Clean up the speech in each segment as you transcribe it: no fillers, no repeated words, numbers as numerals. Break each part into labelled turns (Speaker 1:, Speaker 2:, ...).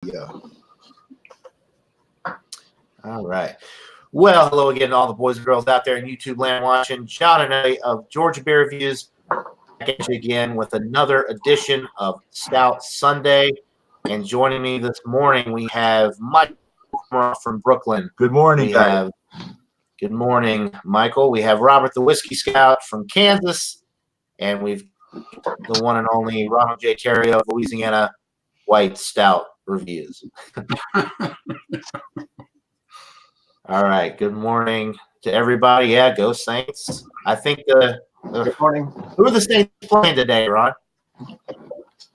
Speaker 1: Yeah.
Speaker 2: All right. Well, hello again to all the boys and girls out there in YouTube land watching. John and I of Georgia Beer Reviews back at you again with another edition of Stout Sunday. And joining me this morning, we have Mike from Brooklyn.
Speaker 3: Good morning, guys.
Speaker 2: Good morning, Michael. We have Robert the Whiskey Scout from Kansas, and we've the one and only Ronald J. Terry of Louisiana White Stout Reviews. All right. Good morning to everybody. Yeah, go Saints. I think
Speaker 1: Good morning.
Speaker 2: who are the Saints playing today, Ron?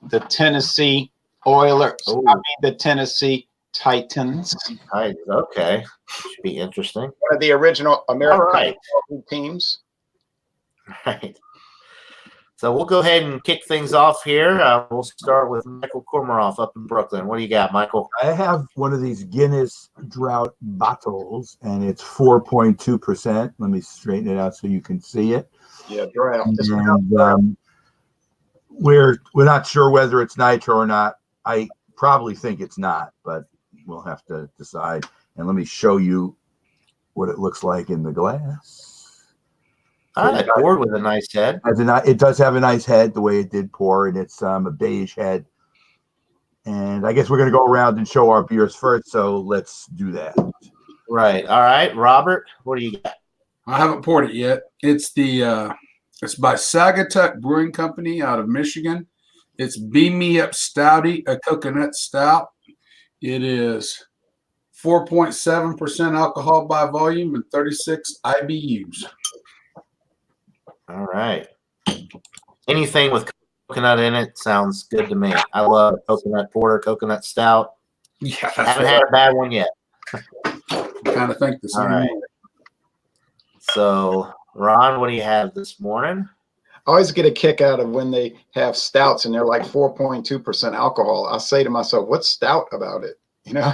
Speaker 1: The Tennessee Oilers.
Speaker 2: Ooh.
Speaker 1: I mean, the Tennessee Titans.
Speaker 2: Okay. Should be interesting.
Speaker 1: One of the original American
Speaker 2: All right.
Speaker 1: teams.
Speaker 2: Right. So we'll go ahead and kick things off here. We'll start with Michael Kormaroff up in Brooklyn. What do you got, Michael?
Speaker 3: I have one of these Guinness Drought bottles, and it's 4.2%. Let me straighten it out so you can see it.
Speaker 1: Yeah, draft.
Speaker 3: And, we're not sure whether it's nitro or not. I probably think it's not, but we'll have to decide. And let me show you what it looks like in the glass.
Speaker 2: It poured with a nice head.
Speaker 3: It does have a nice head, the way it did pour, and it's a beige head. And I guess we're going to go around and show our beers first, so let's do that.
Speaker 2: Right. All right, Robert, what do you got?
Speaker 4: I haven't poured it yet. It's it's by Saugatuck Brewing Company out of Michigan. It's Beam Me Up Stouty, a coconut stout. It is 4.7% alcohol by volume and 36 IBUs.
Speaker 2: All right. Anything with coconut in it sounds good to me. I love coconut porter, coconut stout.
Speaker 4: Yeah,
Speaker 2: Haven't had a bad one yet.
Speaker 4: I kind of think the same.
Speaker 2: All right. So, Ron, what do you have this morning?
Speaker 1: I always get a kick out of when they have stouts and they're like 4.2% alcohol. I say to myself, what's stout about it? You know?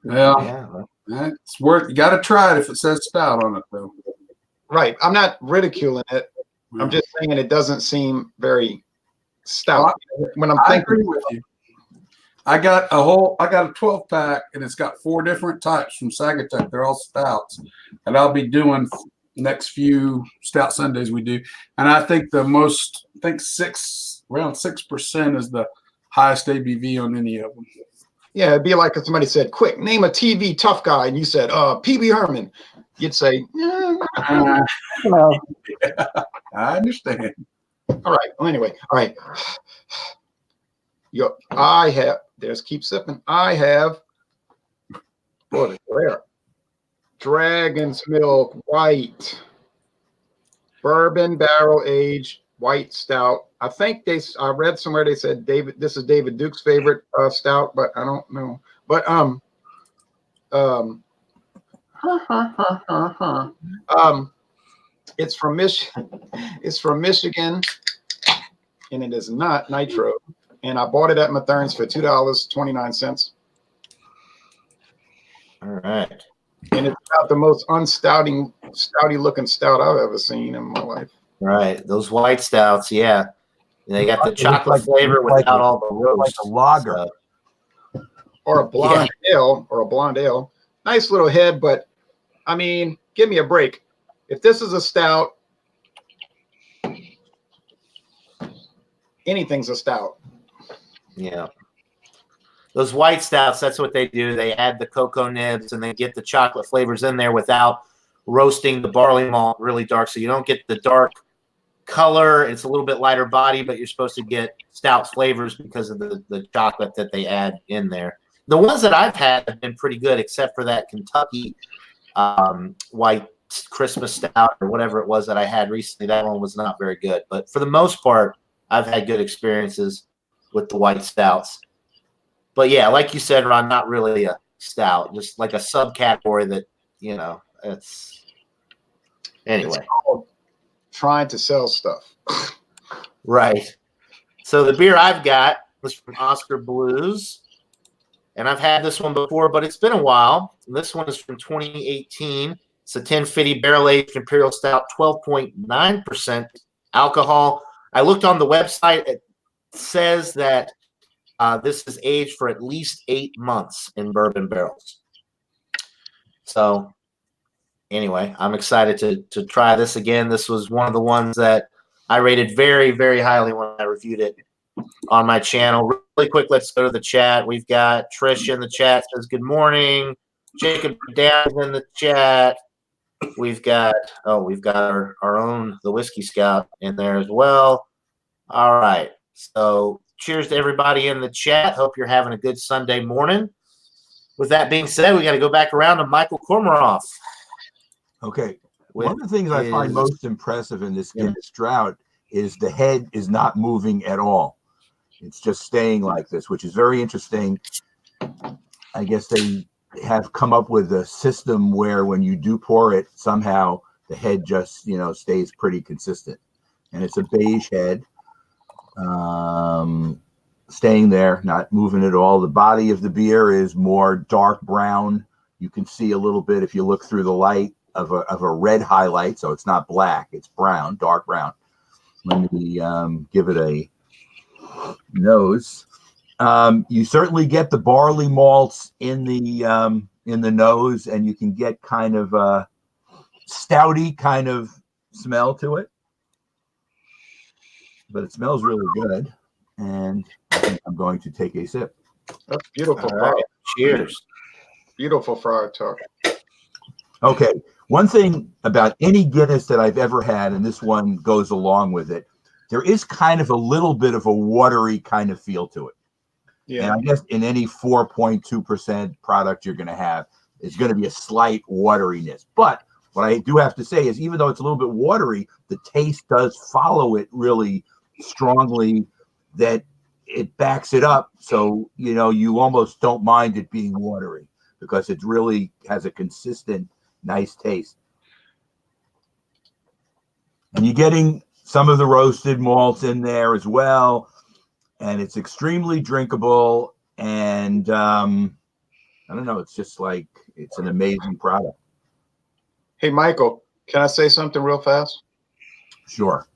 Speaker 4: Well, it's worth. You got to try it if it says stout on it, though.
Speaker 1: Right. I'm not ridiculing it. I'm just saying it doesn't seem very stout. When I'm
Speaker 4: I
Speaker 1: thinking,
Speaker 4: agree with you. I got a 12 pack, and it's got 4 different types from Saugatuck. They're all stouts, and I'll be doing next few Stout Sundays we do. And I think around 6% is the highest ABV on any of them.
Speaker 1: yeah, it'd be like if somebody said, "Quick, name a TV tough guy," and you said, "PB Herman." You'd say,
Speaker 4: I understand.
Speaker 1: all right. Well, anyway, all right. Keep sipping. I have, what is there? Dragon's Milk White. Bourbon barrel aged white stout. I think I read somewhere they said this is David Duke's favorite stout, but I don't know. But it's from Michigan, and it is not nitro. And I bought it at Mathern's for $2.29.
Speaker 2: All right.
Speaker 1: And it's about the most stouty looking stout I've ever seen in my life.
Speaker 2: Right. Those white stouts, yeah. They got the chocolate flavor without all the roast.
Speaker 3: Like a lager.
Speaker 1: Or a blonde ale. Nice little head, but I mean, give me a break. If this is a stout, anything's a stout.
Speaker 2: Yeah. Those white stouts, that's what they do. They add the cocoa nibs and they get the chocolate flavors in there without roasting the barley malt really dark. So you don't get the dark color. It's a little bit lighter body, but you're supposed to get stout flavors because of the chocolate that they add in there. The ones that I've had have been pretty good, except for that Kentucky white Christmas stout or whatever it was that I had recently. That one was not very good. But for the most part, I've had good experiences with the white stouts. But yeah, like you said, Ron, not really a stout, just like a subcategory that, you know, it's anyway.
Speaker 1: It's called trying to sell stuff.
Speaker 2: Right. So the beer I've got was from Oscar Blues. And I've had this one before, but it's been a while. This one is from 2018. It's a 1050 barrel-aged Imperial Stout, 12.9% alcohol. I looked on the website. It says that This is aged for at least 8 months in bourbon barrels. So anyway, I'm excited to try this again. This was one of the ones that I rated very, very highly when I reviewed it on my channel. Really quick, let's go to the chat. We've got Trish in the chat, says good morning. Jacob Downs in the chat. We've got our own the Whiskey Scout in there as well. All right. So cheers to everybody in the chat. Hope you're having a good Sunday morning. With that being said, we got to go back around to Michael Kormaroff.
Speaker 3: Okay. One of the things I find most impressive in this Guinness drought is the head is not moving at all. It's just staying like this, which is very interesting. I guess they have come up with a system where when you do pour it, somehow the head just, stays pretty consistent. And it's a beige head, staying there, not moving at all. The body of the beer is more dark brown. You can see a little bit if you look through the light of a red highlight. So it's not black, it's brown, dark brown. Let me give it a nose. You certainly get the barley malts in the nose, and you can get kind of a stouty kind of smell to it. But it smells really good, and I think I'm going to take a sip.
Speaker 1: That's beautiful.
Speaker 2: All right. Cheers.
Speaker 1: Beautiful friar tuck.
Speaker 3: Okay. One thing about any Guinness that I've ever had, and this one goes along with it, there is kind of a little bit of a watery kind of feel to it. Yeah. And I guess in any 4.2% product you're going to have, it's going to be a slight wateriness. But what I do have to say is, even though it's a little bit watery, the taste does follow it really strongly, that it backs it up. So, you almost don't mind it being watery because it really has a consistent, nice taste. And you're getting some of the roasted malts in there as well. And it's extremely drinkable. And I don't know, it's just like, it's an amazing product.
Speaker 1: Hey, Michael, can I say something real fast?
Speaker 3: Sure.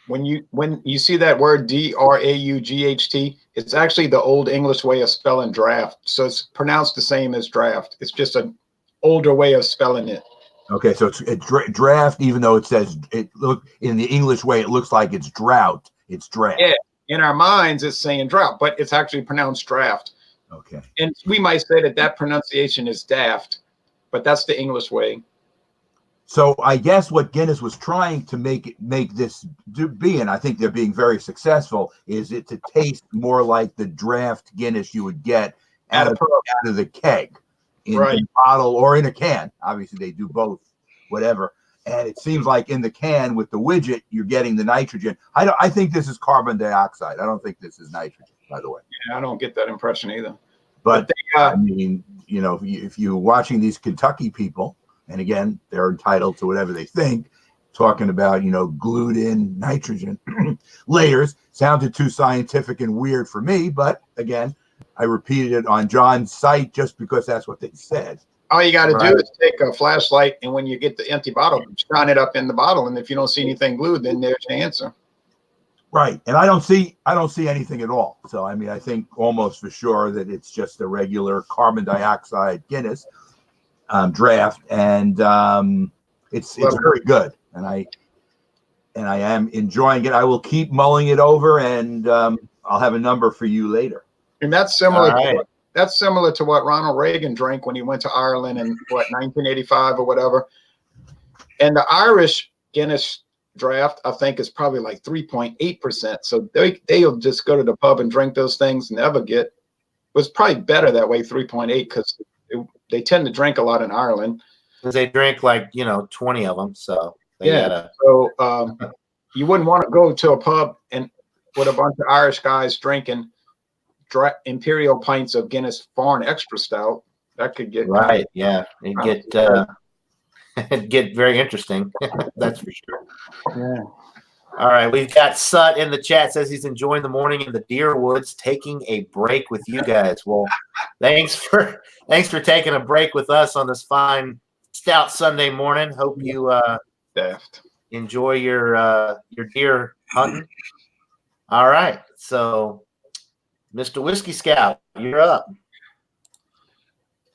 Speaker 1: When you see that word D-R-A-U-G-H-T, it's actually the old English way of spelling draft. So it's pronounced the same as draft. It's just an older way of spelling it.
Speaker 3: Okay, so it's draft, even though it says look in the English way, it looks like it's drought. It's draft.
Speaker 1: Yeah, in our minds, it's saying drought, but it's actually pronounced draft.
Speaker 3: Okay.
Speaker 1: And we might say that pronunciation is daft, but that's the English way.
Speaker 3: So I guess what Guinness was trying to make this be, and I think they're being very successful, is it to taste more like the draft Guinness you would get out of the keg, in a bottle or in a can. Obviously, they do both, whatever. And it seems like in the can with the widget, you're getting the nitrogen. I think this is carbon dioxide. I don't think this is nitrogen, by the way.
Speaker 1: Yeah, I don't get that impression either.
Speaker 3: But they, I mean, if you're watching these Kentucky people, and again, they're entitled to whatever they think, talking about, glued in nitrogen layers, sounded too scientific and weird for me. But again, I repeated it on John's site just because that's what they said.
Speaker 1: All you got to do is take a flashlight, and when you get the empty bottle, shine it up in the bottle. And if you don't see anything glued, then there's your answer.
Speaker 3: Right. And I don't see anything at all. So, I mean, I think almost for sure that it's just a regular carbon dioxide Guinness draft. And it's very good. And I am enjoying it. I will keep mulling it over, and I'll have a number for you later.
Speaker 1: And that's similar. That's similar to what Ronald Reagan drank when he went to Ireland in 1985 or whatever. And the Irish Guinness draft, I think, is probably like 3.8%. So they'll just go to the pub and drink those things, never get. It was probably better that way, 3.8, because they tend to drink a lot in Ireland.
Speaker 2: Because they drink like 20 of them. So
Speaker 1: so you wouldn't want to go to a pub and with a bunch of Irish guys drinking imperial pints of Guinness Foreign Extra Stout. That could get
Speaker 2: it'd get very interesting. That's for sure.
Speaker 1: Yeah.
Speaker 2: All right, we've got Sut in the chat, says he's enjoying the morning in the deer woods, taking a break with you guys. Well, thanks for taking a break with us on this fine Stout Sunday morning. Hope you enjoy your deer hunting. All right, so Mr. Whiskey Scout, you're up.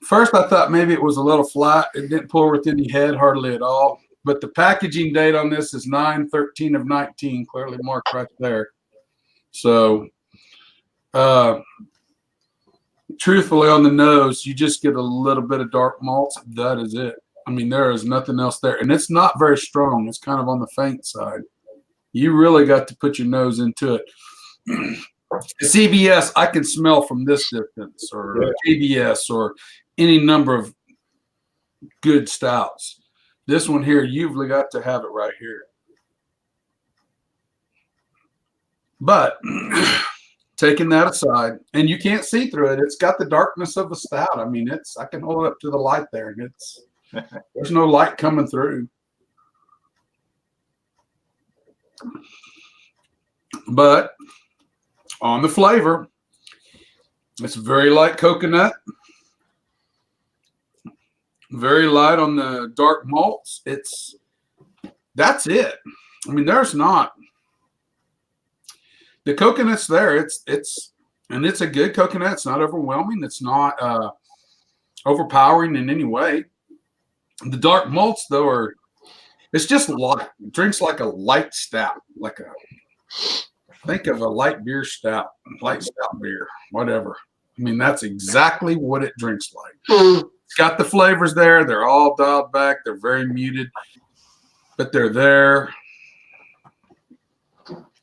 Speaker 4: First, I thought maybe it was a little flat. It didn't pour with any head hardly at all. But the packaging date on this is 9/13/19, clearly marked right there. So, truthfully, on the nose, you just get a little bit of dark malts. That is it. I mean, there is nothing else there. And it's not very strong. It's kind of on the faint side. You really got to put your nose into it. CBS, I can smell from this distance, or KBS, or any number of good stouts. This one here, you've got to have it right here. But taking that aside, and you can't see through it, it's got the darkness of a stout. I mean, I can hold it up to the light there, and there's no light coming through. But on the flavor, it's very light coconut, very light on the dark malts. That's it. I mean, there's not the coconut's there. It's a good coconut. It's not overwhelming. It's not overpowering in any way. The dark malts though it's just light. It drinks like a light stout, think of a light beer stout, light stout beer, whatever. I mean, that's exactly what it drinks like. It's got the flavors there. They're all dialed back. They're very muted, but they're there.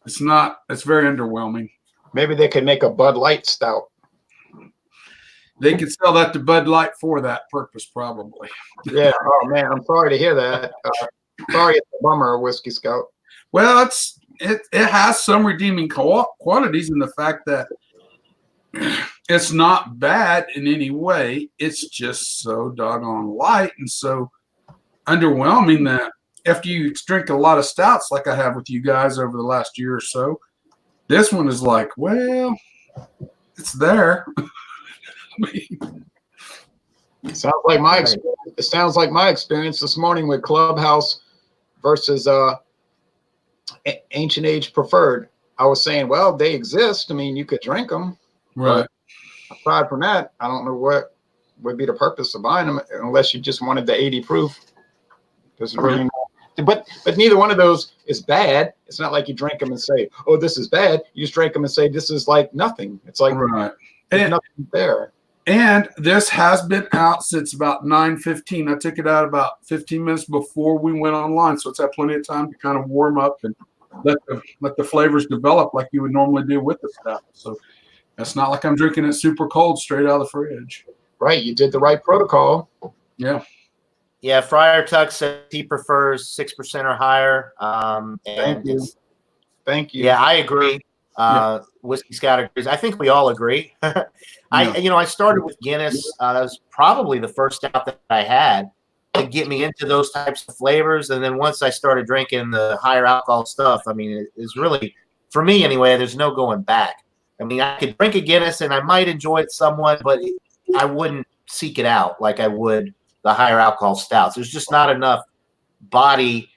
Speaker 4: It's very underwhelming.
Speaker 1: Maybe they could make a Bud Light stout.
Speaker 4: They could sell that to Bud Light for that purpose, probably.
Speaker 1: Yeah. Oh man, I'm sorry to hear that. Sorry, it's a bummer, Whiskey Scout.
Speaker 4: Well, it has some redeeming qualities in the fact that it's not bad in any way. It's just so doggone light and so underwhelming that after you drink a lot of stouts like I have with you guys over the last year or so, this one is like, well, it's there. I mean,
Speaker 1: it sounds like my experience this morning with Clubhouse versus Ancient Age Preferred. I was saying, well, they exist. I mean, you could drink them.
Speaker 4: Right.
Speaker 1: Aside from that, I don't know what would be the purpose of buying them unless you just wanted the 80 proof. There's really but neither one of those is bad. It's not like you drink them and say, oh, this is bad. You just drink them and say, this is like nothing. It's like there's nothing there.
Speaker 4: And this has been out since about 9:15. I took it out about 15 minutes before we went online, so it's had plenty of time to kind of warm up and let the flavors develop like you would normally do with the stout. So it's not like I'm drinking it super cold straight out of the fridge.
Speaker 1: Right, you did the right protocol.
Speaker 4: Yeah.
Speaker 2: Yeah, Friar Tuck says he prefers 6% or higher.
Speaker 1: Thank you.
Speaker 2: Yeah, I agree. Whiskey Scout agrees. I think we all agree. I started with Guinness. That was probably the first stout that I had to get me into those types of flavors. And then once I started drinking the higher alcohol stuff, I mean, it's really, for me anyway, there's no going back. I mean, I could drink a Guinness and I might enjoy it somewhat, but I wouldn't seek it out like I would the higher alcohol stouts. There's just not enough body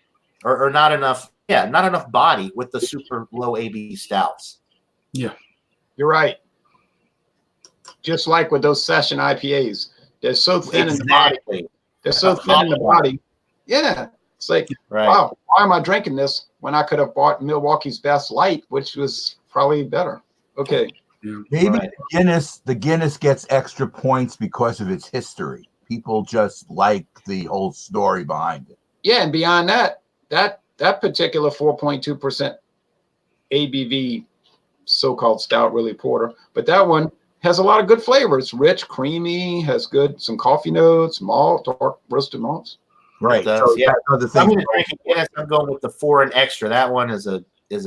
Speaker 2: or not enough body with the super low ABV stouts.
Speaker 4: Yeah.
Speaker 1: You're right. Just like with those session IPAs, they're so thin in the body. They're so thin in the body. Yeah. It's like, wow, why am I drinking this when I could have bought Milwaukee's Best Light, which was probably better? Okay.
Speaker 3: Maybe the Guinness gets extra points because of its history. People just like the whole story behind it.
Speaker 1: Yeah, and beyond that particular 4.2% ABV so-called stout, really porter, but that one has a lot of good flavor. It's rich, creamy, has some coffee notes, malt, dark roasted malts.
Speaker 3: Right.
Speaker 2: So,
Speaker 3: yeah.
Speaker 2: I'm going with the 4 and extra. That one is a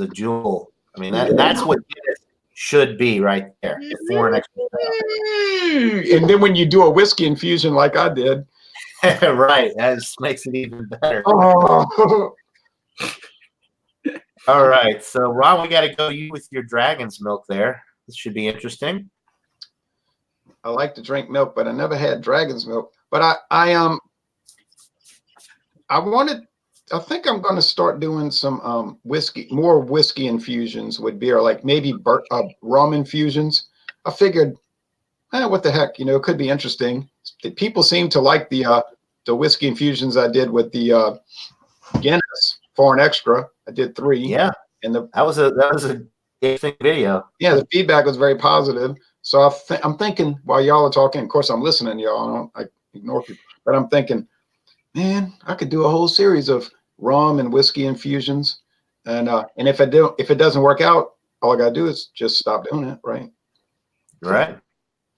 Speaker 2: jewel. I mean, that's what Guinness should be right there. The 4 and extra.
Speaker 1: And then when you do a whiskey infusion like I did,
Speaker 2: right, that just makes it even better.
Speaker 1: Oh.
Speaker 2: All right, so Ron, we got to go you with your dragon's milk there. This should be interesting.
Speaker 1: I like to drink milk, but I never had dragon's milk. But I think I'm going to start doing some more whiskey infusions with beer, like maybe rum infusions. I figured, what the heck, it could be interesting. People seem to like the whiskey infusions I did with the Guinness Foreign Extra. I did 3.
Speaker 2: Yeah,
Speaker 1: and
Speaker 2: that was a interesting video.
Speaker 1: Yeah, the feedback was very positive. So I'm thinking while y'all are talking, of course I'm listening to y'all. I ignore people, but I'm thinking, man, I could do a whole series of rum and whiskey infusions, and if it doesn't work out, all I gotta do is just stop doing it, right?
Speaker 2: Right.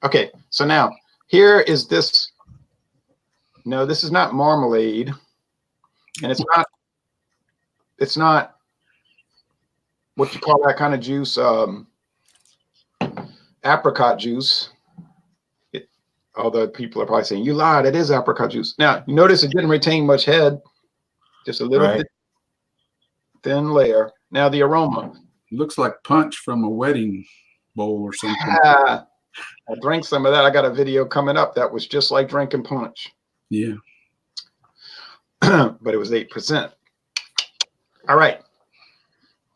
Speaker 1: Okay, so now here is this. No, this is not marmalade, and it's not what you call that kind of juice, apricot juice. Although people are probably saying, you lied, it is apricot juice. Now, you notice it didn't retain much head, just a little bit thin layer. Now, the aroma.
Speaker 4: Looks like punch from a wedding bowl or something.
Speaker 1: I drank some of that. I got a video coming up that was just like drinking punch.
Speaker 4: Yeah.
Speaker 1: But it was 8%. All right.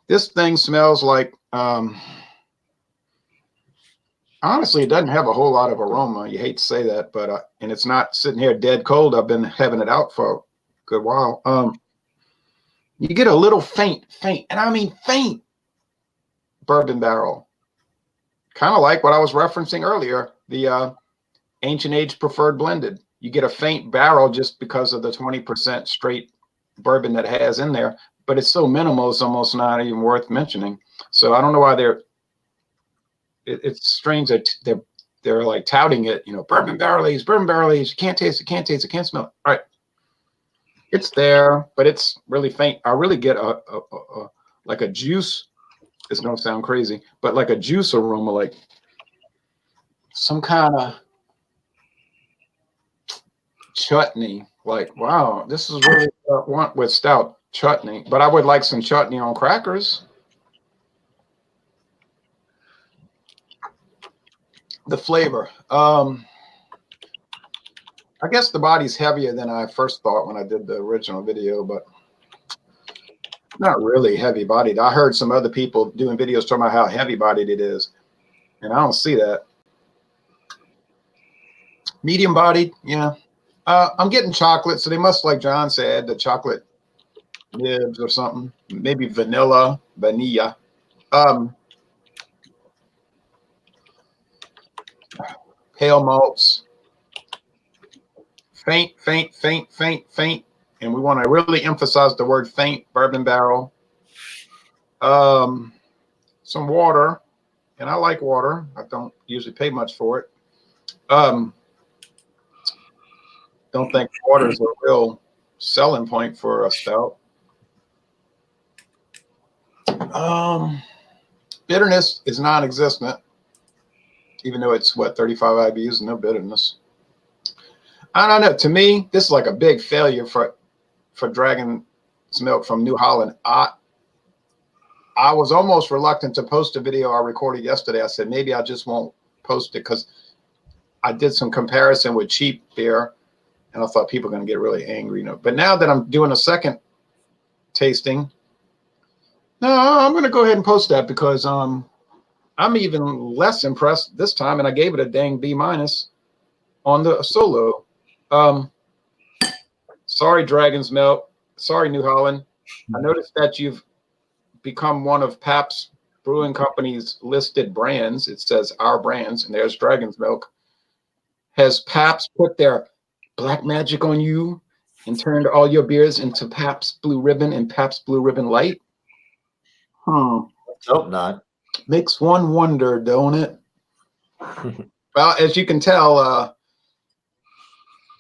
Speaker 1: This thing smells like, honestly, it doesn't have a whole lot of aroma. You hate to say that, but and it's not sitting here dead cold. I've been having it out for a good while. You get a little faint, and I mean faint bourbon barrel. Kind of like what I was referencing earlier, the Ancient Age Preferred Blended. You get a faint barrel just because of the 20% straight bourbon that it has in there, but it's so minimal, it's almost not even worth mentioning. So I don't know why it's strange that they're like touting it, bourbon barrel aged, you can't taste it, can't smell it. All right. It's there, but it's really faint. I really get a like a juice. It's gonna sound crazy, but like a juice aroma, like some kind of chutney. Like, wow, this is really what I want with stout, chutney. But I would like some chutney on crackers. The flavor. I guess the body's heavier than I first thought when I did the original video, but not really heavy bodied. I heard some other people doing videos talking about how heavy bodied it is, and I don't see that. Medium bodied, yeah. I'm getting chocolate, so they must, like John said, the chocolate nibs or something. Maybe vanilla. Pale malts. Faint. And we want to really emphasize the word faint. Bourbon barrel. Some water. And I like water. I don't usually pay much for it. Don't think water is a real selling point for a stout. Bitterness is non-existent, even though it's 35 IBUs and no bitterness. I don't know. To me, this is like a big failure for Dragon's Milk from New Holland. I was almost reluctant to post a video I recorded yesterday. I said maybe I just won't post it because I did some comparison with cheap beer. And I thought people were going to get really angry, But now that I'm doing a second tasting, no, I'm going to go ahead and post that because I'm even less impressed this time, and I gave it a dang B- on the solo. Sorry, Dragon's Milk. Sorry, New Holland. I noticed that you've become one of Pabst Brewing Company's listed brands. It says our brands, and there's Dragon's Milk. Has Pabst put their black magic on you and turned all your beers into Pabst Blue Ribbon and Pabst Blue Ribbon Light?
Speaker 2: Let's hope not.
Speaker 1: Makes one wonder, don't it? Well, as you can tell,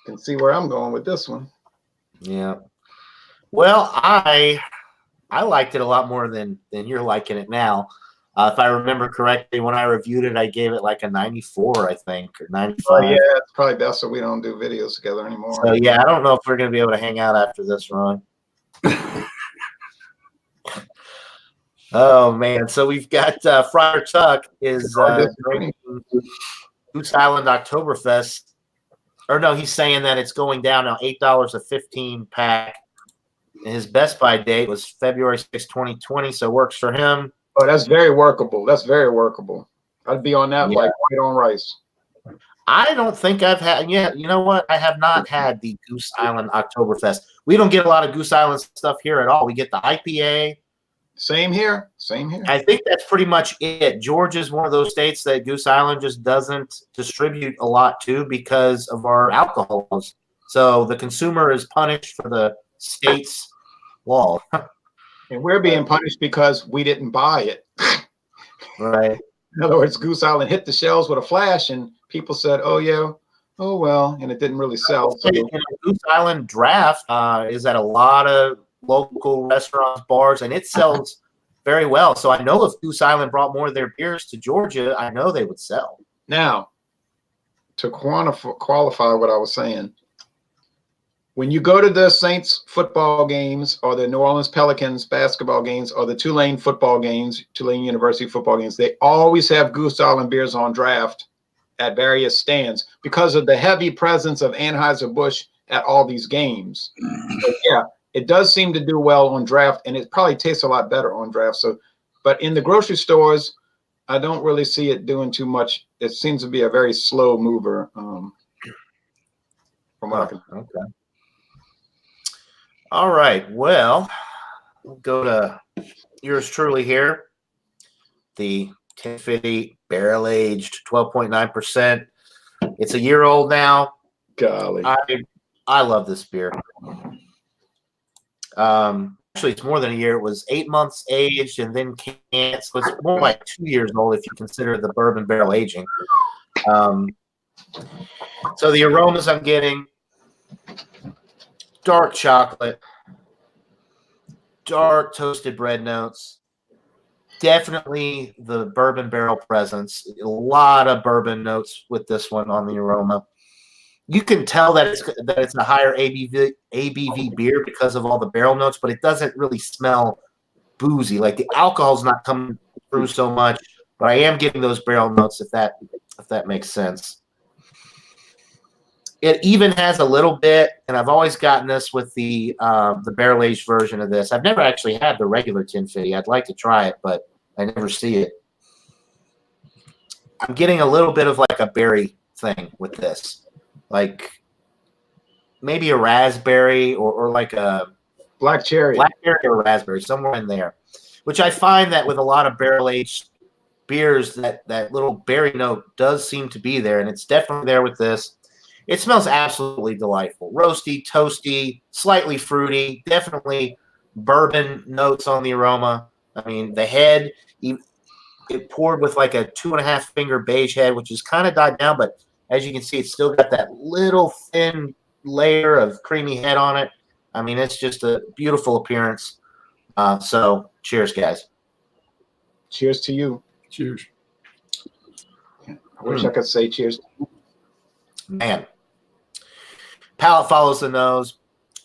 Speaker 1: you can see where I'm going with this one.
Speaker 2: Yeah. Well, I liked it a lot more than you're liking it now. If I remember correctly, when I reviewed it, I gave it like a 94, I think, or 95.
Speaker 1: Oh, yeah, it's probably best that we don't do videos together anymore.
Speaker 2: So, yeah, I don't know if we're going to be able to hang out after this, Ron. Oh, man. So we've got Friar Tuck is Goose Island Oktoberfest. Or no, he's saying that it's going down now, $8 a 15 pack. And his Best Buy date was February 6, 2020, so works for him.
Speaker 1: Oh, that's very workable. That's very workable. I'd be on that like white on rice.
Speaker 2: I don't think I've had. Yeah, you know what? I have not had the Goose Island Oktoberfest. We don't get a lot of Goose Island stuff here at all. We get the IPA.
Speaker 1: Same here. Same here.
Speaker 2: I think that's pretty much it. Georgia is one of those states that Goose Island just doesn't distribute a lot to because of our alcohols. So the consumer is punished for the state's law.
Speaker 1: And we're being punished because we didn't buy it.
Speaker 2: Right.
Speaker 1: In other words, Goose Island hit the shelves with a flash, and people said, "Oh yeah, oh well," and it didn't really sell. So
Speaker 2: Goose Island Draft is at a lot of local restaurants, bars, and it sells very well. So I know if Goose Island brought more of their beers to Georgia, I know they would sell.
Speaker 1: Now, to qualify what I was saying, when you go to the Saints football games or the New Orleans Pelicans basketball games or the Tulane football games, Tulane University football games, they always have Goose Island beers on draft at various stands because of the heavy presence of Anheuser-Busch at all these games. So, yeah, it does seem to do well on draft, and it probably tastes a lot better on draft. So, but in the grocery stores, I don't really see it doing too much. It seems to be a very slow mover from what I can.
Speaker 2: Okay. All right. Well, we'll go to yours truly here. The 1050 barrel aged 12.9%. It's a year old now.
Speaker 1: Golly.
Speaker 2: I love this beer. Actually, it's more than a year. It was 8 months aged and then canned. So it's more like 2 years old if you consider the bourbon barrel aging. So the aromas I'm getting: dark chocolate, dark toasted bread notes, definitely the bourbon barrel presence. A lot of bourbon notes with this one on the aroma. You can tell that it's a higher ABV beer because of all the barrel notes, but it doesn't really smell boozy. Like the alcohol's not coming through so much, but I am getting those barrel notes if that makes sense. It even has a little bit, and I've always gotten this with the barrel aged version of this. I've never actually had the regular 1050. I'd like to try it, but I never see it. I'm getting a little bit of like a berry thing with this, like maybe a raspberry or like a
Speaker 1: Blackberry
Speaker 2: or raspberry, somewhere in there. Which I find that with a lot of barrel aged beers, that little berry note does seem to be there, and it's definitely there with this. It smells absolutely delightful. Roasty, toasty, slightly fruity, definitely bourbon notes on the aroma. I mean, the head, it poured with like a 2.5 finger beige head, which is kind of died down, but as you can see, it's still got that little thin layer of creamy head on it. I mean, it's just a beautiful appearance. So cheers, guys.
Speaker 1: Cheers to you.
Speaker 4: Cheers.
Speaker 1: I wish I could say cheers.
Speaker 2: Man. Palate follows the nose.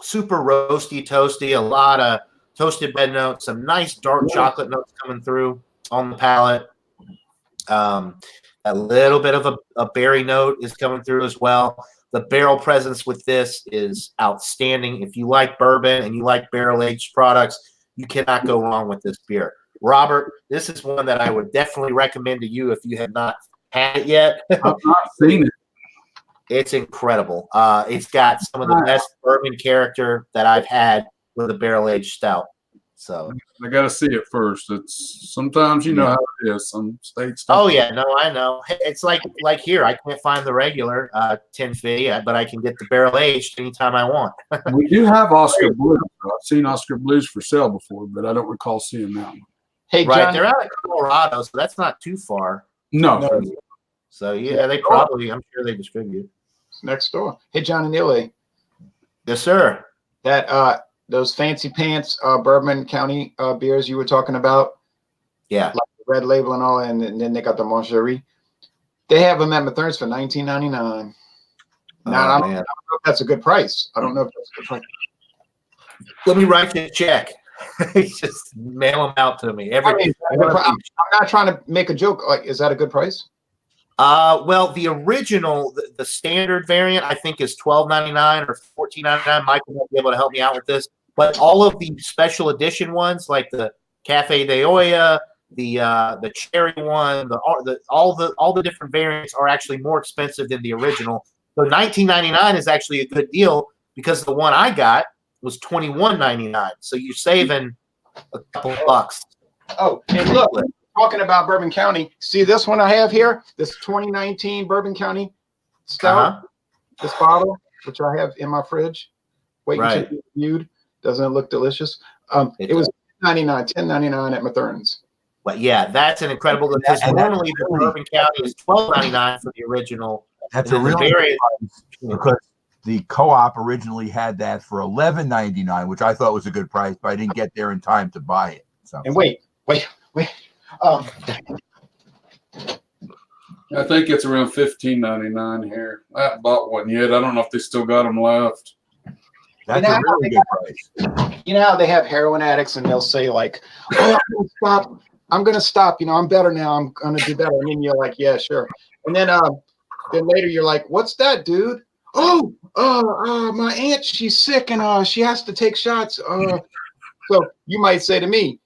Speaker 2: Super roasty, toasty, a lot of toasted bread notes, some nice dark chocolate notes coming through on the palate. A little bit of a berry note is coming through as well. The barrel presence with this is outstanding. If you like bourbon and you like barrel-aged products, you cannot go wrong with this beer. Robert, this is one that I would definitely recommend to you if you have not had it yet.
Speaker 4: I've not seen it.
Speaker 2: It's incredible. It's got some of the best bourbon character that I've had with a barrel-aged stout. So
Speaker 4: I got to see it first. It's sometimes you know how it is. Some states.
Speaker 2: Oh yeah, no, I know. It's like here. I can't find the regular 1050, but I can get the barrel aged anytime I want.
Speaker 4: We do have Oscar Blues. I've seen Oscar Blues for sale before, but I don't recall seeing that one.
Speaker 1: Hey,
Speaker 2: right,
Speaker 1: John,
Speaker 2: they're out of Colorado, so that's not too far.
Speaker 4: No.
Speaker 2: So yeah, they probably. I'm sure they distribute.
Speaker 1: It's next door. Hey, John and Illy.
Speaker 2: Yes, sir.
Speaker 1: That those fancy pants Bourbon County beers you were talking about.
Speaker 2: Yeah.
Speaker 1: Like the red label and all, and then they got the Moncherie. They have them at Mathern's for $19.99. Now, I don't know if that's a good price. I don't know if that's a good price.
Speaker 2: Let me write you a check. Just mail them out to me.
Speaker 1: I'm not trying to make a joke. Like, is that a good price?
Speaker 2: Well, the original, the standard variant, I think is $12.99 or $14.99. Michael won't be able to help me out with this. But all of the special edition ones, like the Cafe de Olla, the cherry one, all the different variants are actually more expensive than the original. So $19.99 is actually a good deal because the one I got was $21.99. So you're saving a couple bucks.
Speaker 1: Oh, and look, talking about Bourbon County. See this one I have here? This 2019 Bourbon County Stout. This bottle, which I have in my fridge, waiting to be reviewed. Doesn't it look delicious? It was $10.99 at Mathern's.
Speaker 2: But yeah, that's an incredible because normally the Bourbon County is $12.99 for the original.
Speaker 3: That's a really good price because the co-op originally had that for $11.99, which I thought was a good price, but I didn't get there in time to buy it. So.
Speaker 1: And wait.
Speaker 4: I think it's around $15.99 here. I haven't bought one yet. I don't know if they still got them left.
Speaker 3: That's a really good price.
Speaker 1: You know how they have heroin addicts and they'll say like, "Oh, I'm gonna stop. You know, I'm better now. I'm gonna do better." And then you're like, "Yeah, sure." And then later you're like, "What's that, dude?" "Oh, my aunt, she's sick and she has to take shots." So you might say to me,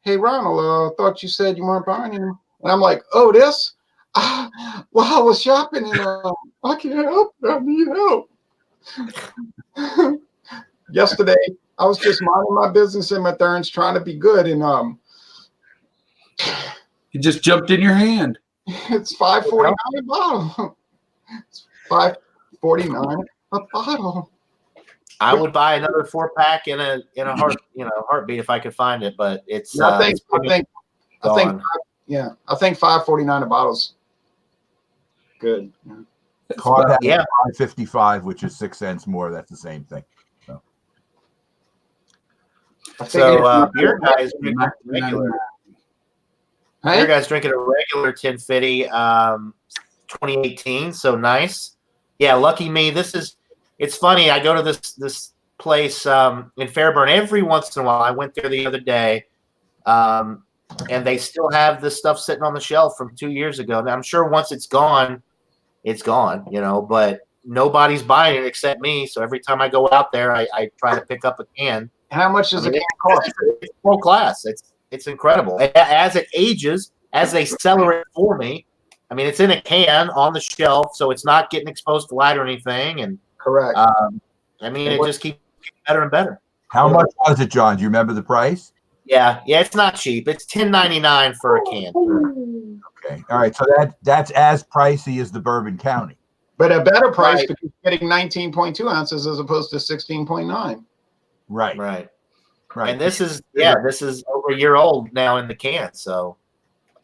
Speaker 1: "Hey, Ronald, thought you said you weren't buying any." And I'm like, "Oh, this? Well, I was shopping and I can't help. I need help." Yesterday, I was just minding my business in Mathern's, trying to be good, and
Speaker 4: it just jumped in your hand.
Speaker 1: It's $5.49 a bottle. It's $5.49 a bottle.
Speaker 2: I would buy another 4-pack in a heartbeat if I could find it, but it's.
Speaker 1: I think $5.49 a bottle's good.
Speaker 3: Yeah, $5.55, which is 6 cents more. That's the same thing.
Speaker 2: So beer guys drinking regular. Beer guys drinking a regular 1050, 2018. So nice. Yeah, lucky me. It's funny. I go to this place in Fairburn every once in a while. I went there the other day, and they still have this stuff sitting on the shelf from 2 years ago. Now, I'm sure once it's gone, but nobody's buying it except me. So every time I go out there, I try to pick up a can.
Speaker 1: How much does a can cost?
Speaker 2: It's world class. It's incredible. As it ages, as they celerate it for me, I mean, it's in a can on the shelf, so it's not getting exposed to light or anything. And
Speaker 1: correct.
Speaker 2: I mean, it just keeps getting better and better.
Speaker 3: How much was it, John? Do you remember the price?
Speaker 2: Yeah, it's not cheap. It's $10.99 for a can.
Speaker 3: Okay, all right. So that's as pricey as the Bourbon County,
Speaker 1: but a better price because you're getting 19.2 ounces as opposed to 16.9.
Speaker 3: Right.
Speaker 2: And this is over a year old now in the can, so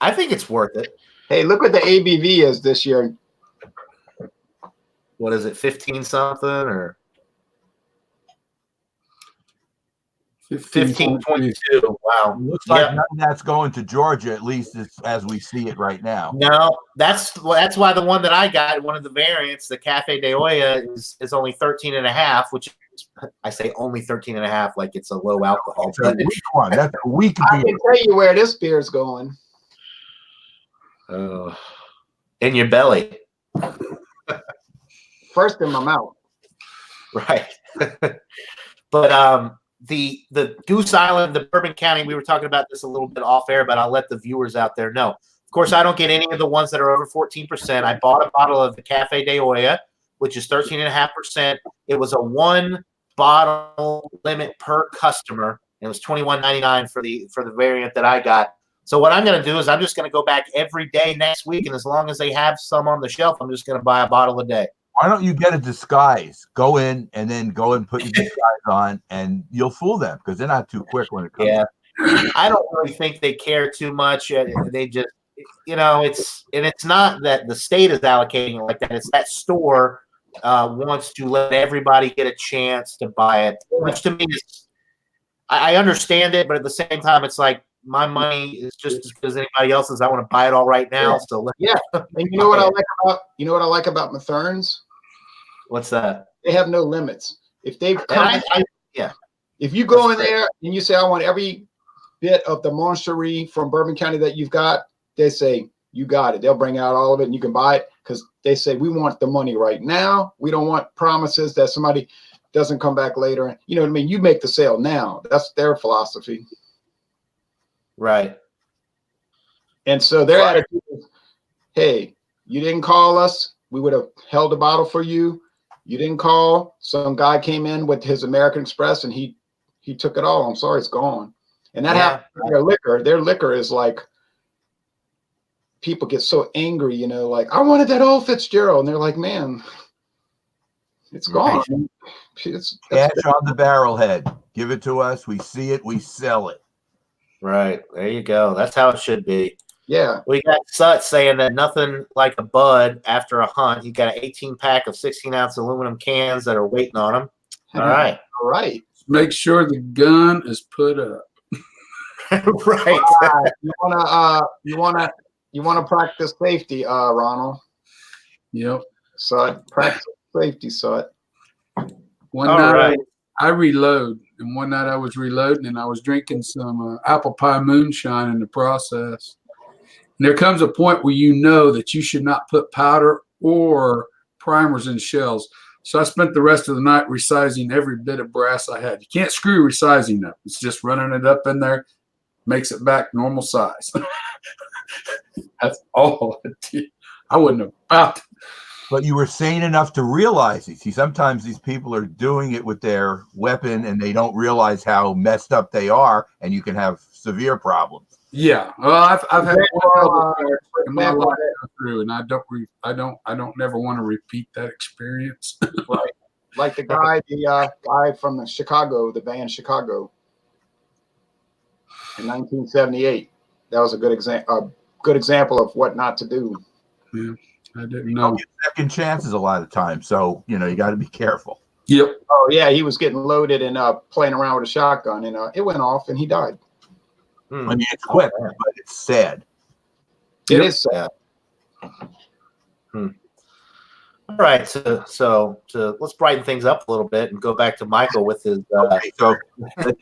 Speaker 2: I think it's worth it.
Speaker 1: Hey, look what the ABV is this year.
Speaker 2: What is it, 15 something or 15.2? Wow.
Speaker 3: Looks like none of that's going to Georgia, at least as we see it right now.
Speaker 2: No, that's why the one that I got, one of the variants, the Cafe de Olla, is only 13.5, which I say only 13.5 like it's a low alcohol.
Speaker 3: It's a weak one. That's a weak beer.
Speaker 1: I can tell you where this beer's going.
Speaker 2: In your belly.
Speaker 1: First in my mouth.
Speaker 2: Right. But the Goose Island, the Bourbon County, we were talking about this a little bit off air, but I'll let the viewers out there know. Of course, I don't get any of the ones that are over 14%. I bought a bottle of the Cafe de Olla, which is 13.5%. It was a 1 bottle limit per customer. It was $21.99 for the variant that I got. So what I'm going to do is I'm just going to go back every day next week, and as long as they have some on the shelf, I'm just going to buy a bottle a day.
Speaker 3: Why don't you get a disguise? Go in and then go and put your disguise on, and you'll fool them because they're not too quick when it comes.
Speaker 2: Yeah, I don't really think they care too much. They just, it's not that the state is allocating it like that. It's that store wants to let everybody get a chance to buy it, which to me is, I understand it, but at the same time, it's like my money is just as good as anybody else's. I want to buy it all right now. So
Speaker 1: and you know what I like about Mathern's?
Speaker 2: What's that?
Speaker 1: They have no limits. If they've come, if you
Speaker 2: That's
Speaker 1: go in there and you say, I want every bit of the Moncherie from Bourbon County that you've got, they say, you got it. They'll bring out all of it and you can buy it because they say, we want the money right now. We don't want promises that somebody doesn't come back later. You know what I mean? You make the sale now. That's their philosophy.
Speaker 2: Right.
Speaker 1: And so their attitude is, hey, you didn't call us. We would have held a bottle for you. You didn't call. Some guy came in with his American Express and he took it all. I'm sorry, it's gone. And that happens with their liquor. Their liquor is like, people get so angry, you know, like, I wanted that old Fitzgerald. And they're like, man, it's gone. It's
Speaker 3: Cash on the barrel head. Give it to us. We see it. We sell it.
Speaker 2: Right. There you go. That's how it should be.
Speaker 1: Yeah.
Speaker 2: We got Sut saying that nothing like a bud after a hunt. He got an 18-pack of 16-ounce aluminum cans that are waiting on him. All right.
Speaker 1: All right.
Speaker 4: Make sure the gun is put up.
Speaker 2: Right.
Speaker 1: You wanna practice safety, Ronald.
Speaker 4: Yep.
Speaker 1: So practice safety, so
Speaker 4: One night I reload, and one night I was reloading, and I was drinking some apple pie moonshine in the process. And there comes a point where you know that you should not put powder or primers in shells. So I spent the rest of the night resizing every bit of brass I had. You can't screw resizing up. It's just running it up in there, makes it back normal size. That's all I did. I wouldn't have about it.
Speaker 3: But you were sane enough to realize it. See, sometimes these people are doing it with their weapon and they don't realize how messed up they are, and you can have severe problems.
Speaker 4: Yeah, well, I've had one in my life go through, and I don't never want to repeat that experience.
Speaker 1: right. Like the guy from Chicago, the band Chicago, in 1978. That was a good example of what not to do.
Speaker 4: Yeah, I didn't
Speaker 3: You
Speaker 4: know.
Speaker 3: don't get second chances a lot of times, so you got to be careful.
Speaker 4: Yep.
Speaker 1: Oh yeah, he was getting loaded and playing around with a shotgun, and it went off, and he died.
Speaker 3: I mean, it's quick, but it's sad.
Speaker 1: It is sad.
Speaker 2: All right, so let's brighten things up a little bit and go back to Michael with his
Speaker 3: So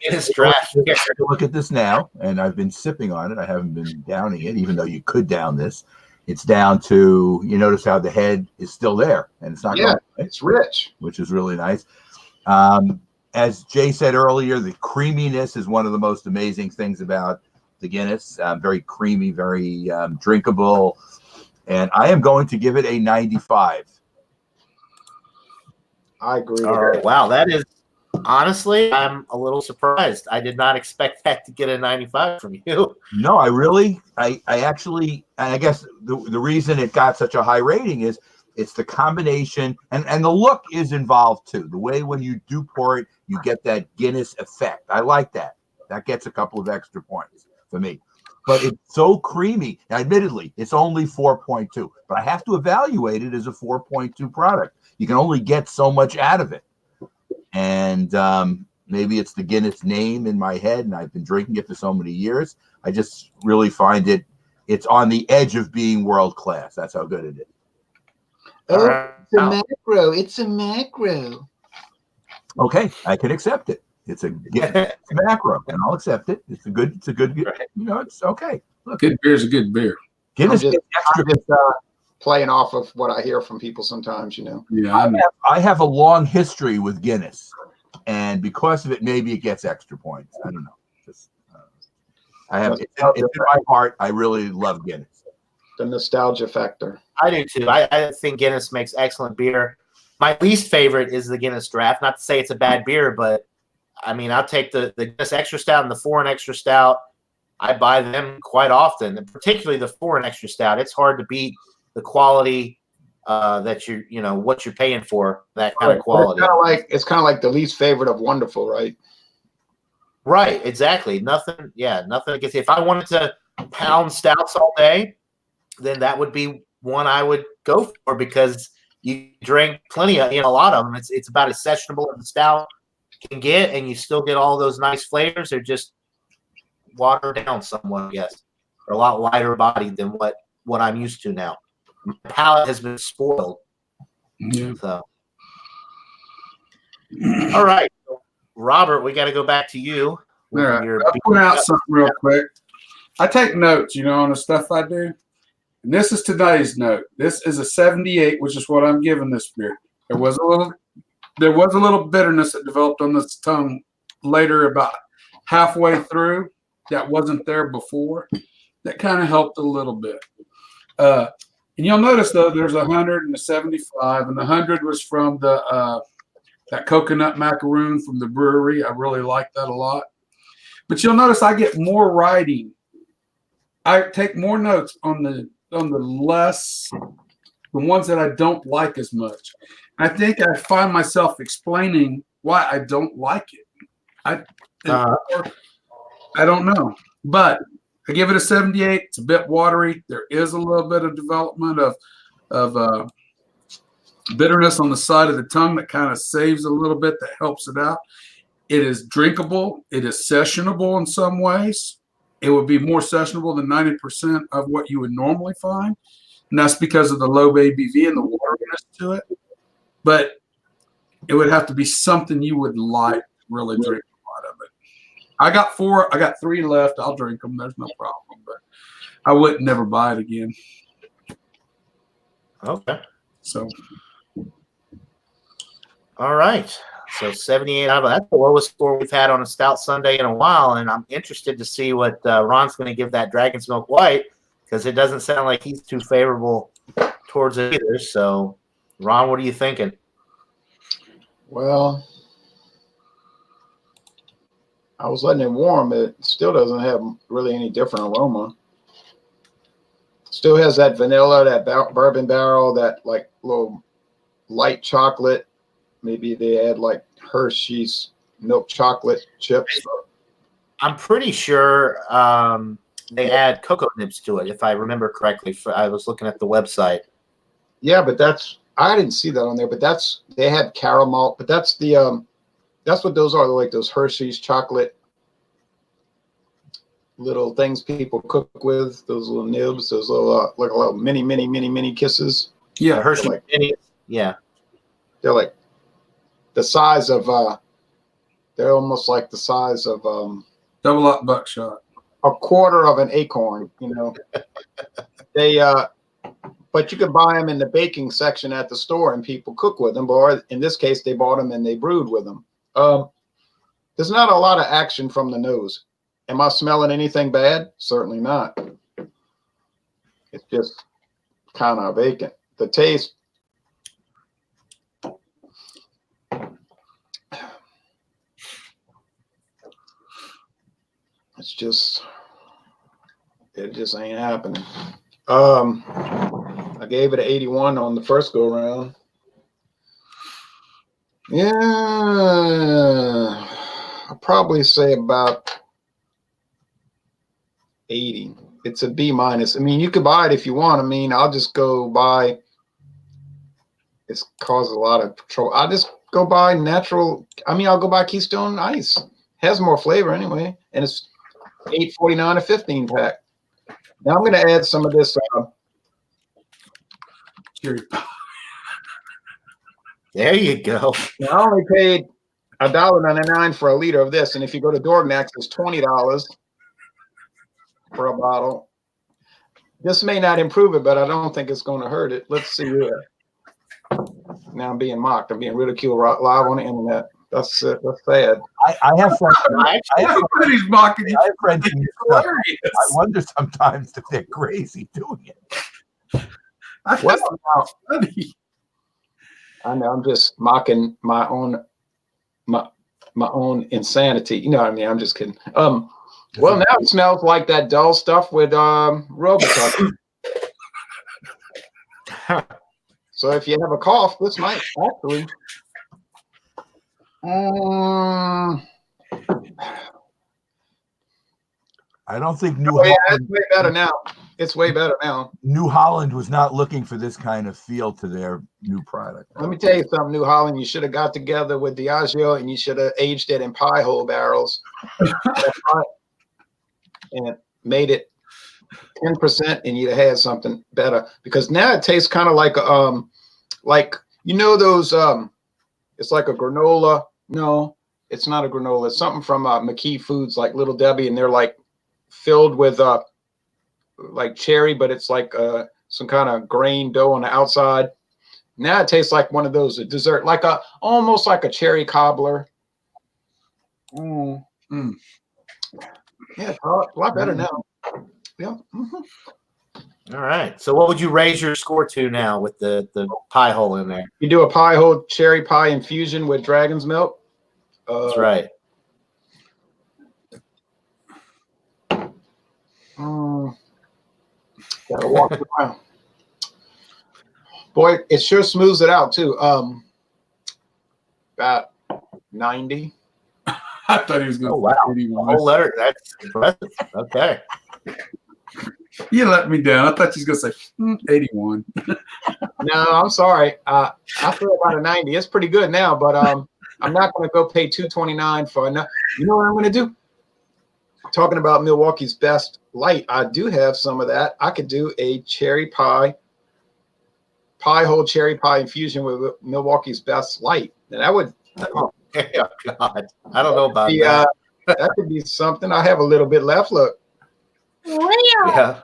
Speaker 2: his draft.
Speaker 3: look at this now, and I've been sipping on it. I haven't been downing it, even though you could down this. It's down to, you notice how the head is still there, and it's not going away,
Speaker 1: it's rich,
Speaker 3: which is really nice. As Jay said earlier, the creaminess is one of the most amazing things about the Guinness. Very creamy, very drinkable, and I am going to give it a 95.
Speaker 1: I agree.
Speaker 2: All right, wow, that is honestly, I'm a little surprised. I did not expect that to get a 95 from you.
Speaker 3: No, I actually, and I guess the reason it got such a high rating is it's the combination, and the look is involved too. The way when you do pour it, you get that Guinness effect. I like that. That gets a couple of extra points for me. But it's so creamy. Now, admittedly, it's only 4.2, but I have to evaluate it as a 4.2 product. You can only get so much out of it. And maybe it's the Guinness name in my head, and I've been drinking it for so many years. I just really find it's on the edge of being world class. That's how good it is.
Speaker 1: Oh, it's a macro. It's a macro.
Speaker 3: Okay, I can accept it. It's a macro, and I'll accept it. It's a good. It's okay. Look,
Speaker 4: Good beer is a good beer.
Speaker 3: Guinness
Speaker 1: I'm
Speaker 3: gets extra.
Speaker 1: just playing off of what I hear from people sometimes,
Speaker 4: Yeah,
Speaker 3: I have a long history with Guinness, and because of it, maybe it gets extra points. I don't know. Just I have it's in my heart. I really love Guinness.
Speaker 1: The nostalgia factor.
Speaker 2: I do too. I think Guinness makes excellent beer. My least favorite is the Guinness Draft. Not to say it's a bad beer, but I mean, I'll take the Guinness Extra Stout and the Foreign Extra Stout. I buy them quite often, and particularly the Foreign Extra Stout. It's hard to beat the quality that what you're paying for, that kind of quality.
Speaker 1: It's kind of like the least favorite of Wonderful, right?
Speaker 2: Right, exactly. Nothing against it. If I wanted to pound stouts all day, then that would be one I would go for, because you drink plenty of, a lot of them. It's about as sessionable as a stout can get, and you still get all those nice flavors. They're just watered down somewhat, I guess, or a lot lighter bodied than what I'm used to now. My palate has been spoiled.
Speaker 4: yeah.
Speaker 2: So, all right, Robert, we got to go back to you.
Speaker 4: All right. I'll point out something real quick. I take notes, on the stuff I do. And this is today's note. This is a 78, which is what I'm giving this beer. There was a little bitterness that developed on this tongue later, about halfway through, that wasn't there before. that kind of helped a little bit. And you'll notice though, there's 100 and a 75, and the 100 was from the that coconut macaroon from the brewery. I really like that a lot. But you'll notice I get more writing. I take more notes on the ones that I don't like as much. I think I find myself explaining why I don't like it. I don't know, but I give it a 78. It's a bit watery. There is a little bit of development of bitterness on the side of the tongue that kind of saves a little bit, that helps it out. It is drinkable. It is sessionable in some ways. It would be more sessionable than 90% of what you would normally find. And that's because of the low ABV and the wateriness to it. But it would have to be something you would like to really drink a lot of it. I got 3 left. I'll drink them. There's no problem. But I would never buy it again.
Speaker 2: Okay.
Speaker 4: So.
Speaker 2: All right. So 78 out of that's the lowest score we've had on a Stout Sunday in a while, and I'm interested to see what Ron's going to give that Dragon's Milk White, because it doesn't sound like he's too favorable towards it either. So, Ron, what are you thinking?
Speaker 1: Well, I was letting it warm. It still doesn't have really any different aroma. Still has that vanilla, that bourbon barrel, that like little light chocolate. Maybe they add like Hershey's milk chocolate chips.
Speaker 2: I'm pretty sure they add cocoa nibs to it, if I remember correctly. I was looking at the website.
Speaker 1: Yeah, but I didn't see that on there. But they had caramel. But that's what those are. They're like those Hershey's chocolate little things people cook with. Those little nibs. Those little like a little mini kisses.
Speaker 4: Yeah,
Speaker 2: Hershey
Speaker 1: like,
Speaker 2: minis. Yeah,
Speaker 1: they're like the size of they're almost like the size of
Speaker 4: double up buckshot,
Speaker 1: a quarter of an acorn, you know. They but you could buy them in the baking section at the store and people cook with them, or in this case they bought them and they brewed with them. There's not a lot of action from the nose. Am I smelling anything bad? Certainly not. It's just kind of vacant. The taste, it just ain't happening. I gave it an 81 on the first go around. Yeah, I'll probably say about 80. It's a B minus. I mean, you could buy it if you want. I mean, I'll just go buy. It's caused a lot of trouble. I'll just go buy natural. I mean, I'll go buy Keystone Ice. Has more flavor anyway, and it's $8.49 a 15 pack. Now I'm going to add some of this.
Speaker 2: there you go.
Speaker 1: Now, I only paid $1.99 for a liter of this, and if you go to Dorgnax, it's $20 for a bottle. This may not improve it, but I don't think it's going to hurt it. Let's see here. Now I'm being mocked. I'm being ridiculed live on the internet. That's it. That's sad.
Speaker 3: I have friends.
Speaker 4: Everybody's mocking you.
Speaker 3: I have friends who do stuff. I wonder sometimes if they're crazy doing it.
Speaker 1: Well, I know I'm just mocking my own insanity. You know what I mean? I'm just kidding. Well, now it smells like that dull stuff with Robitussin. So if you have a cough, this might actually.
Speaker 3: I don't think New
Speaker 1: Holland.
Speaker 3: Holland.
Speaker 1: It's way better now. It's way better now.
Speaker 3: New Holland was not looking for this kind of feel to their new product.
Speaker 1: Let me tell you something, New Holland. You should have got together with Diageo and you should have aged it in pie hole barrels and made it 10%, and you'd have had something better. Because now it tastes kind of like you know those it's like a granola. No, it's not a granola. It's something from McKee Foods, like Little Debbie, and they're like filled with like cherry, but it's like some kind of grain dough on the outside. Now it tastes like one of those, a dessert, like almost like a cherry cobbler. Yeah, it's a lot better now. Yeah. Mhm.
Speaker 2: All right. So what would you raise your score to now with the pie hole in there?
Speaker 1: You do a pie hole cherry pie infusion with dragon's milk.
Speaker 2: That's right.
Speaker 1: Gotta walk around. Boy, it sure smooths it out too. About 90.
Speaker 4: I thought he was going
Speaker 2: Oh
Speaker 4: to
Speaker 2: wow.
Speaker 4: say 81.
Speaker 2: Whole letter. That's impressive. Okay.
Speaker 4: You let me down. I thought you was going to say 81.
Speaker 1: No, I'm sorry. I feel about a 90. It's pretty good now, but I'm not going to go pay $2.29 for enough. You know what I'm going to do? Talking about Milwaukee's Best Light, I do have some of that. I could do a cherry pie hole cherry pie infusion with Milwaukee's Best Light. And that would
Speaker 2: Oh God. I don't know about
Speaker 1: be,
Speaker 2: that.
Speaker 1: that could be something. I have a little bit left. Look.
Speaker 2: Yeah.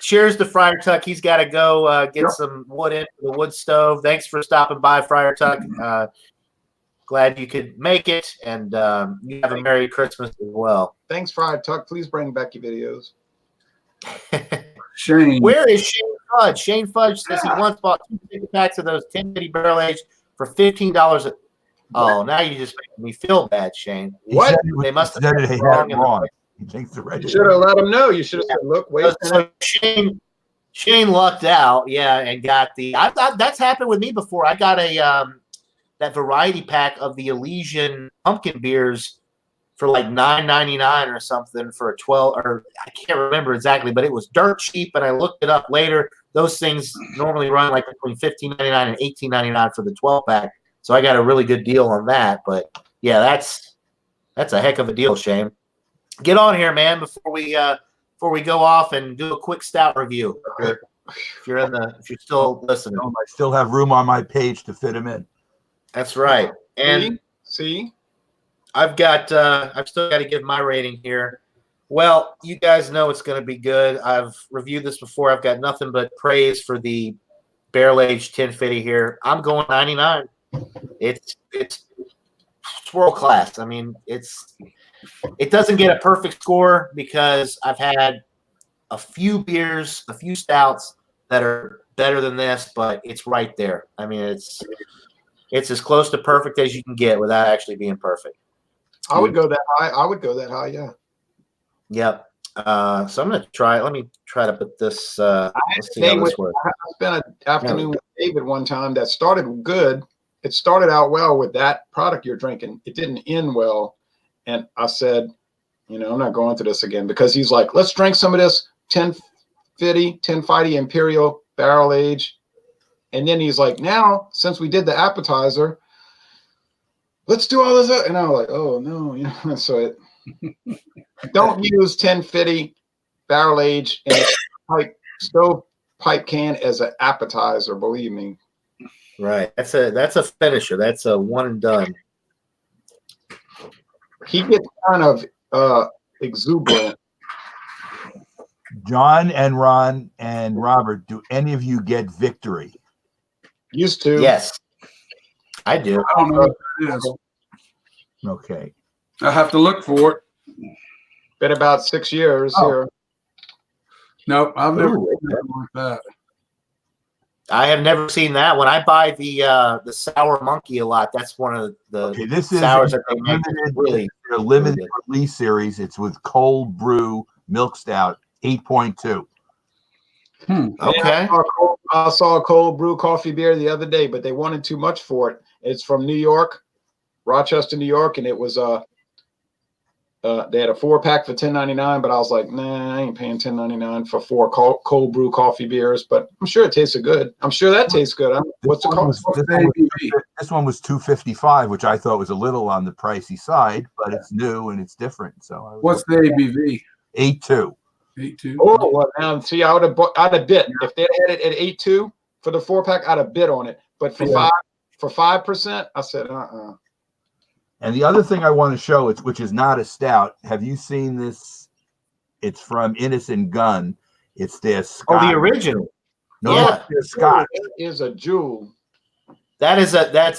Speaker 2: Cheers to Friar Tuck. He's got to go get some wood into the wood stove. Thanks for stopping by, Friar Tuck. Glad you could make it, and you have a Merry Christmas as well.
Speaker 1: Thanks, Friar Tuck. Please bring back your videos.
Speaker 4: Shane.
Speaker 2: Where is Shane Fudge? Shane Fudge says he once bought 2 packs of those 10-50 barrel aged for $15. Oh, now you just make me feel bad, Shane.
Speaker 1: What?
Speaker 2: They must have
Speaker 3: said
Speaker 2: been
Speaker 3: it, he had
Speaker 2: wrong.
Speaker 3: it wrong. He thinks the right.
Speaker 1: You should have let him know. You should have said, look, wait.
Speaker 2: So Shane lucked out, yeah, and got the. I thought that's happened with me before. I got a that variety pack of the Elysian pumpkin beers for like $9.99 or something for a 12, or I can't remember exactly, but it was dirt cheap. And I looked it up later. Those things normally run like between $15.99 and $18.99 for the 12 pack. So I got a really good deal on that. But yeah, that's a heck of a deal, Shane. Get on here, man, before we go off and do a quick stout review. If you're still listening,
Speaker 3: I still have room on my page to fit him in.
Speaker 2: that's right. And
Speaker 1: see,
Speaker 2: I've still got to give my rating here. Well, you guys know it's going to be good. I've reviewed this before. I've got nothing but praise for the barrel aged 1050 here. I'm going 99. It's world class. I mean, it doesn't get a perfect score because I've had a few beers, a few stouts that are better than this, but it's right there. I mean, it's as close to perfect as you can get without actually being perfect.
Speaker 1: I would go that high. Yeah.
Speaker 2: Yep. So I'm gonna try. Let me try to put this. Let's see how this works.
Speaker 1: I spent an afternoon with David one time that started good. It started out well with that product you're drinking. It didn't end well, and I said, I'm not going through this again because he's like, let's drink some of this 1050 Imperial barrel age, and then he's like, now since we did the appetizer, let's do all this. And I was like, oh no, so don't use 1050 barrel age in a stovepipe can as an appetizer. Believe me.
Speaker 2: Right. That's a finisher. That's a one and done.
Speaker 1: He gets kind of exuberant.
Speaker 3: John and Ron and Robert, do any of you get Victory?
Speaker 1: Used to.
Speaker 2: Yes, I do.
Speaker 4: I don't know what that is.
Speaker 3: Okay.
Speaker 4: I have to look for it.
Speaker 1: Been about 6 years here.
Speaker 4: Nope, I've never
Speaker 2: Ooh,
Speaker 4: seen anything like that.
Speaker 2: I have never seen that. When I buy the Sour Monkey a lot, that's one of the
Speaker 3: This is
Speaker 2: sours that they make.
Speaker 3: a limited release series. It's with cold brew milk stout, 8.2.
Speaker 2: Okay.
Speaker 1: I saw a cold brew coffee beer the other day, but they wanted too much for it. It's from New York, Rochester, New York, and it was they had a 4-pack for $10.99, but I was like, nah, I ain't paying $10.99 for 4 cold brew coffee beers. But I'm sure it tasted good. I'm sure that tastes good. What's the cost?
Speaker 3: This one was $2.55, which I thought was a little on the pricey side, but it's new and it's different. So
Speaker 4: What's the ABV?
Speaker 3: 8.2.
Speaker 4: 8.2.
Speaker 1: Oh, well, now see, I'd have bid if they had it at 8.2 for the 4-pack. I'd have bid on it. But for 5%, I said,
Speaker 3: And the other thing I want to show, which is not a stout. Have you seen this? It's from Innocent Gun. It's their Scotch.
Speaker 2: Oh, the original.
Speaker 3: No,
Speaker 2: Yeah.
Speaker 3: it's their Scotch.
Speaker 1: It is a jewel.
Speaker 2: That's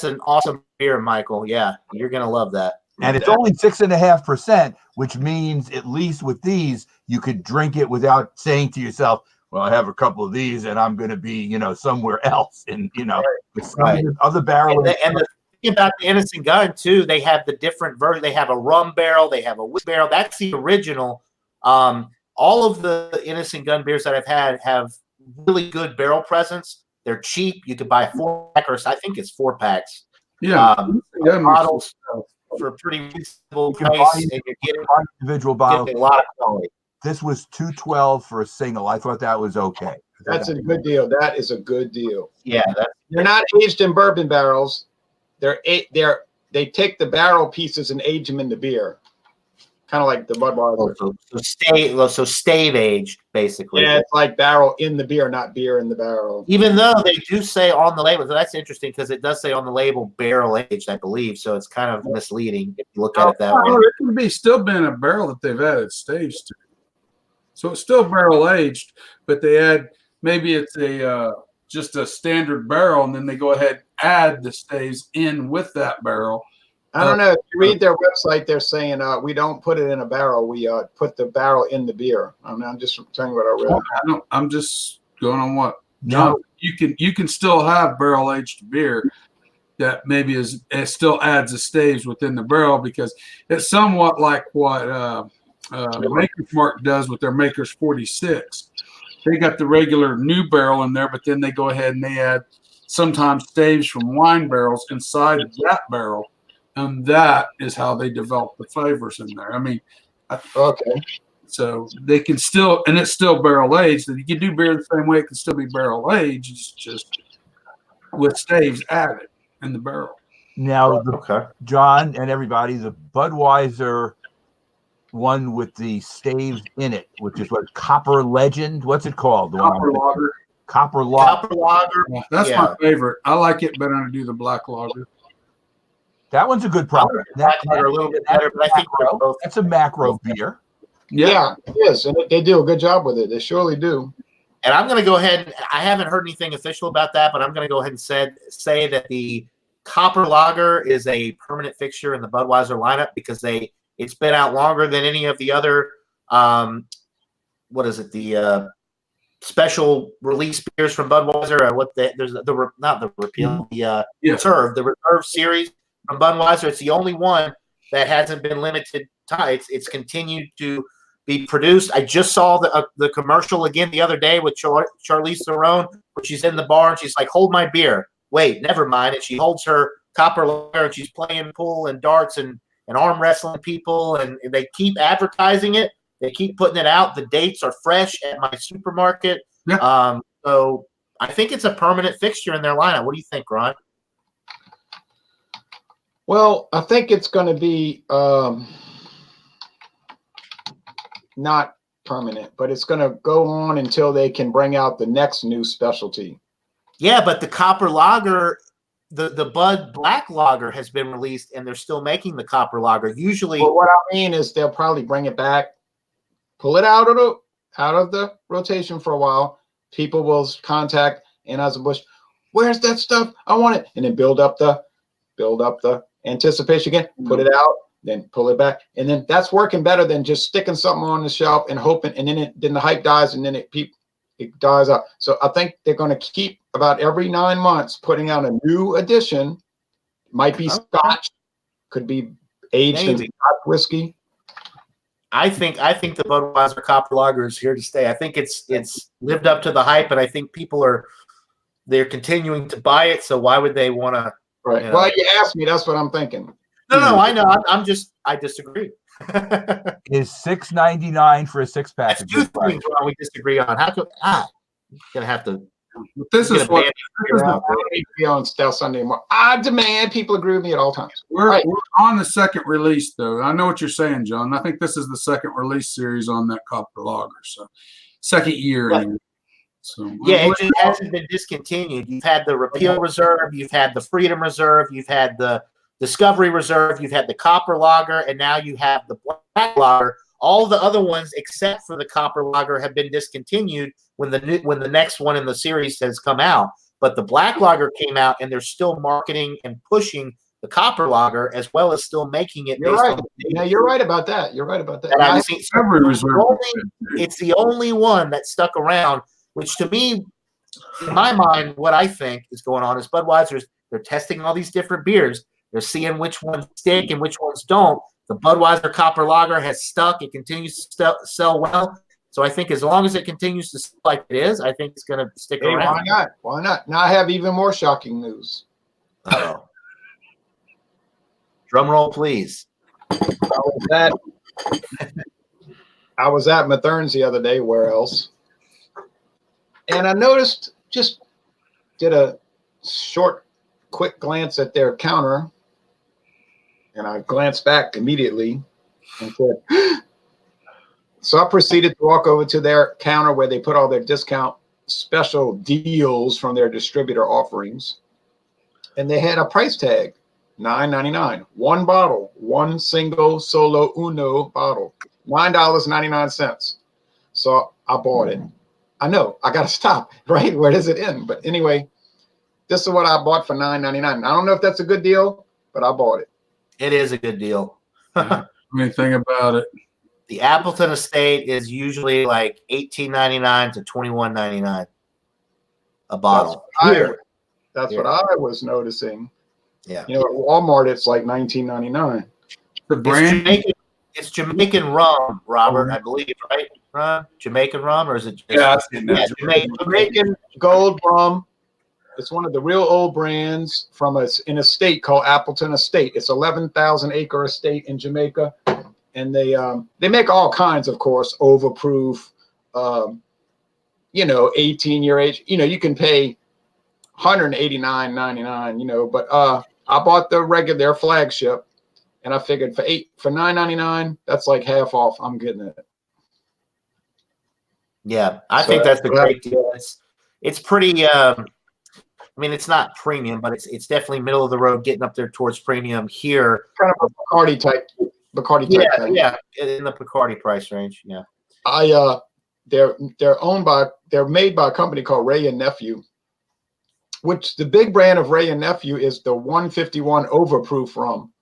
Speaker 2: an awesome beer, Michael. Yeah, you're gonna love that.
Speaker 3: And it's only 6.5%, which means at least with these, you could drink it without saying to yourself, well, I have a couple of these and I'm going to be, somewhere else. And, with some of the other barrel.
Speaker 2: And the thing about the Innocent Gun, too, they have the different version. They have a rum barrel. They have a whiskey barrel. That's the original. All of the Innocent Gun beers that I've had have really good barrel presence. They're cheap. You could buy a 4-pack, or I think it's 4 packs.
Speaker 4: Yeah.
Speaker 2: Bottles for a pretty reasonable price, and you're getting
Speaker 3: individual bottles.
Speaker 2: A lot of quality.
Speaker 3: This was $2.12 for a single. I thought that was okay.
Speaker 1: That's a good deal. That is a good deal.
Speaker 2: Yeah,
Speaker 1: they're not aged in bourbon barrels. They take the barrel pieces and age them in the beer, kind of like the Budweiser.
Speaker 2: So stave aged, basically.
Speaker 1: Yeah, it's like barrel in the beer, not beer in the barrel.
Speaker 2: Even though they do say on the label, so that's interesting because it does say on the label barrel aged, I believe. So it's kind of misleading if you look at it that way.
Speaker 4: It could be still been a barrel that they've added staves to. So it's still barrel aged, but they add, maybe it's just a standard barrel, and then they go ahead and add the staves in with that barrel.
Speaker 1: I don't know. If you read their website, they're saying we don't put it in a barrel. We put the barrel in the beer. I'm just telling you what I read.
Speaker 4: I'm just going on what John. You can still have barrel aged beer that maybe it still adds the staves within the barrel, because it's somewhat like what Maker's Mark does with their Maker's 46. They got the regular new barrel in there, but then they go ahead and they add sometimes staves from wine barrels inside that barrel, and that is how they develop the flavors in there. I mean,
Speaker 1: okay.
Speaker 4: So they can still, and it's still barrel aged. You can do beer the same way; it can still be barrel aged. It's just with staves added in the barrel.
Speaker 3: Now, John and everybody, the Budweiser one with the staves in it, which is what, Copper Legend? What's it called?
Speaker 4: Copper Lager.
Speaker 3: Copper Lager.
Speaker 2: Copper Lager.
Speaker 4: Yeah, that's my favorite. I like it better than I do the Black Lager.
Speaker 3: That one's a good product.
Speaker 2: Black Lager a little bit better, but I think they're both.
Speaker 3: That's a macro beer.
Speaker 1: Yeah, it is, and they do a good job with it. They surely do.
Speaker 2: And I'm going to go ahead. I haven't heard anything official about that, but I'm going to go ahead and say that the Copper Lager is a permanent fixture in the Budweiser lineup because it's been out longer than any of the other, the special release beers from Budweiser. The Reserve series from Budweiser. It's the only one that hasn't been limited time. It's continued to be produced. I just saw the commercial again the other day with Charlize Theron, where she's in the bar and she's like, "Hold my beer." Wait, never mind. And she holds her Copper Lager and she's playing pool and darts and arm wrestling people, and they keep advertising it. They keep putting it out. The dates are fresh at my supermarket.
Speaker 4: Yeah.
Speaker 2: So I think it's a permanent fixture in their lineup. What do you think, Ron?
Speaker 1: Well, I think it's going to be not permanent, but it's going to go on until they can bring out the next new specialty.
Speaker 2: Yeah, but the Copper Lager, the Bud Black Lager has been released, and they're still making the Copper Lager. Usually,
Speaker 1: but what I mean is they'll probably bring it back, pull it out of the rotation for a while. People will contact Anheuser-Busch, "Where's that stuff? I want it," and then build up the anticipation again. Put it out, then pull it back, and then that's working better than just sticking something on the shelf and hoping, and then the hype dies, and then it dies out. So I think they're going to keep about every 9 months putting out a new edition. Might be Scotch, could be aged in Scotch whiskey.
Speaker 2: I think the Budweiser Copper Lager is here to stay. I think it's lived up to the hype, and I think they're continuing to buy it. So why would they want to?
Speaker 1: Right. Well, you asked me. That's what I'm thinking.
Speaker 2: No, I know. I disagree.
Speaker 3: Is $6.99 for a 6-pack?
Speaker 2: That's two things we disagree on. How could gonna have to?
Speaker 4: This is what
Speaker 1: on Stout Sunday morning. I demand people agree with me at all times.
Speaker 4: We're on the second release, though. I know what you're saying, John. I think this is the second release series on that Copper Lager. So, second year.
Speaker 2: Yeah.
Speaker 4: Anyway. So
Speaker 2: yeah, it just hasn't been discontinued. You've had the Repeal Reserve, you've had the Freedom Reserve, you've had the Discovery Reserve, you've had the Copper Lager, and now you have the Black Lager. All the other ones, except for the Copper Lager, have been discontinued when the next one in the series has come out. But the Black Lager came out, and they're still marketing and pushing the copper lager as well as still making it.
Speaker 1: You're
Speaker 2: based
Speaker 1: right.
Speaker 2: on the
Speaker 1: Yeah, you're right about that. You're right about that.
Speaker 2: that
Speaker 1: Now,
Speaker 2: I've seen. So
Speaker 4: Every reserve.
Speaker 2: it's the only one that stuck around, which to me, in my mind, what I think is going on is Budweiser's, they're testing all these different beers. They're seeing which ones stick and which ones don't. The Budweiser Copper Lager has stuck. It continues to sell well. So I think as long as it continues to sell like it is, I think it's going to stick
Speaker 1: hey,
Speaker 2: around.
Speaker 1: why not? Why not? Now I have even more shocking news.
Speaker 2: Uh-oh. Drum roll, please.
Speaker 1: I was at Mathern's the other day. Where else? And I noticed, just did a short, quick glance at their counter, and I glanced back immediately and said, so I proceeded to walk over to their counter where they put all their discount special deals from their distributor offerings. And they had a price tag, $9.99. One bottle, one single solo uno bottle, $9.99. So I bought it. I know I got to stop, right? Where does it end? But anyway, this is what I bought for $9.99. I don't know if that's a good deal, but I bought it.
Speaker 2: It is a good deal.
Speaker 4: Anything about it?
Speaker 2: The Appleton Estate is usually like $18.99 to $21.99 a bottle.
Speaker 1: That's what I was noticing.
Speaker 2: Yeah.
Speaker 1: You know, at Walmart, it's like $19.99.
Speaker 4: The brand?
Speaker 2: It's Jamaican rum, Robert, I believe, right? Ron? Jamaican rum, or is it?
Speaker 4: Yeah, I've seen that.
Speaker 1: Jamaican Gold Rum. It's one of the real old brands from an estate called Appleton Estate. It's 11,000 acre estate in Jamaica, and they make all kinds, of course, overproof. 18-year age. You can pay $189.99. But I bought their flagship, and I figured for $9.99, that's like half off. I'm getting it.
Speaker 2: Yeah, I think that's a great deal. It's pretty. It's not premium, but it's definitely middle of the road, getting up there towards premium here.
Speaker 1: Kind of a Bacardi type thing.
Speaker 2: Yeah, in the Bacardi price range. Yeah.
Speaker 1: They're made by a company called Ray and Nephew, which the big brand of Ray and Nephew is the 151 overproof rum.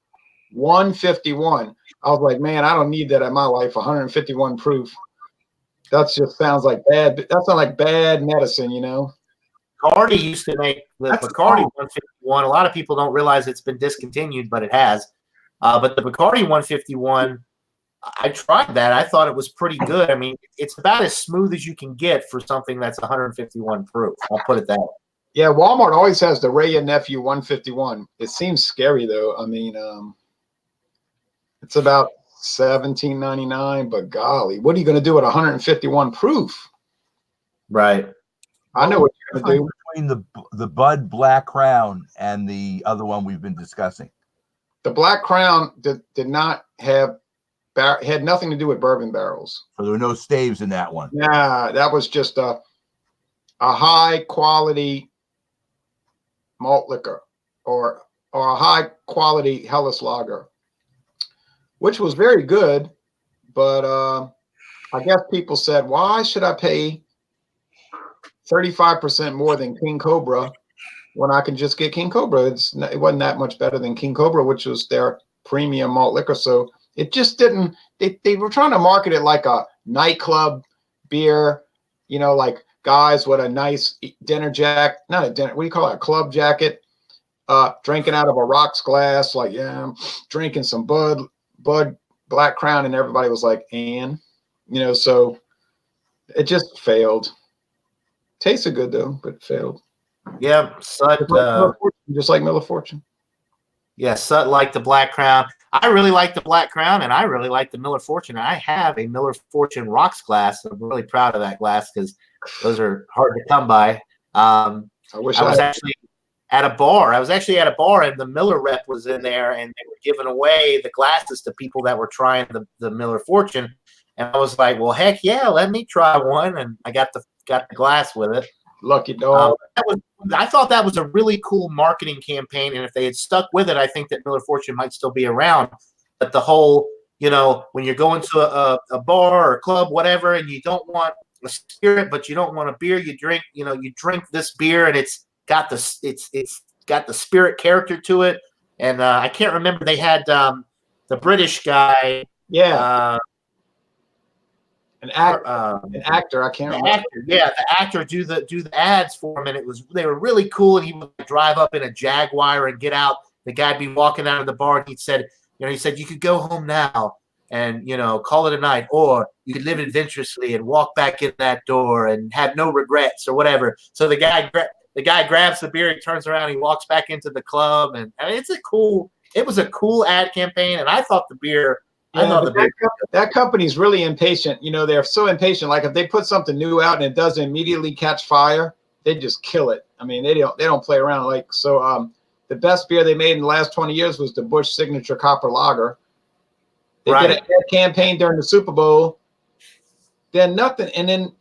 Speaker 1: 151. I was like, man, I don't need that in my life. 151 proof. That just sounds like bad. That sounds like bad medicine,
Speaker 2: Bacardi used to make the Bacardi 151. A lot of people don't realize it's been discontinued, but it has. But the Bacardi 151, I tried that. I thought it was pretty good. It's about as smooth as you can get for something that's 151 proof. I'll put it that way.
Speaker 1: Yeah, Walmart always has the Ray and Nephew 151. It seems scary though. It's about $17.99, but golly, what are you going to do at 151 proof?
Speaker 2: Right.
Speaker 1: I know what you're going to do.
Speaker 3: Between the Bud Black Crown and the other one we've been discussing.
Speaker 1: The Black Crown did not have had nothing to do with bourbon barrels.
Speaker 3: So there were no staves in that one.
Speaker 1: Yeah, that was just a high quality malt liquor or a high quality Helles lager, which was very good. But I guess people said, why should I pay 35% more than King Cobra when I can just get King Cobra? It wasn't that much better than King Cobra, which was their premium malt liquor. So it just didn't. They were trying to market it like a nightclub beer, like guys with a nice dinner jacket, not a dinner. What do you call it? A club jacket, drinking out of a rocks glass. Like, yeah, I'm drinking some Bud Black Crown, and everybody was like, so it just failed. Tasted good though, but failed.
Speaker 2: Yeah,
Speaker 1: just like Miller Fortune.
Speaker 2: Yeah, Sut liked the Black Crown. I really like the Black Crown, and I really like the Miller Fortune. I have a Miller Fortune rocks glass. I'm really proud of that glass because those are hard to come by. I was actually at a bar. And the Miller rep was in there, and they were giving away the glasses to people that were trying the Miller Fortune. And I was like, well, heck yeah, let me try one. And I got the glass with it.
Speaker 1: Lucky dog.
Speaker 2: I thought that was a really cool marketing campaign, and if they had stuck with it, I think that Miller Fortune might still be around. But the whole, when you're going to a bar or a club, whatever, and you don't want a spirit, but you don't want a beer, you drink this beer, and it's got the spirit character to it. and I can't remember. They had the British guy.
Speaker 1: Yeah, an actor. I can't remember.
Speaker 2: The actor do the ads for him, and they were really cool. And he would drive up in a Jaguar and get out. The guy'd be walking out of the bar, and he said, you could go home now and call it a night, or you could live adventurously and walk back in that door and have no regrets or whatever. So the guy grabs the beer, he turns around, he walks back into the club, and I mean, it was a cool ad campaign, and I thought the beer.
Speaker 1: That company's really impatient. They're so impatient. Like if they put something new out and it doesn't immediately catch fire, they just kill it. I mean, they don't play around. Like so, the best beer they made in the last 20 years was the Busch Signature Copper Lager. They did an ad campaign during the Super Bowl. Then nothing, and then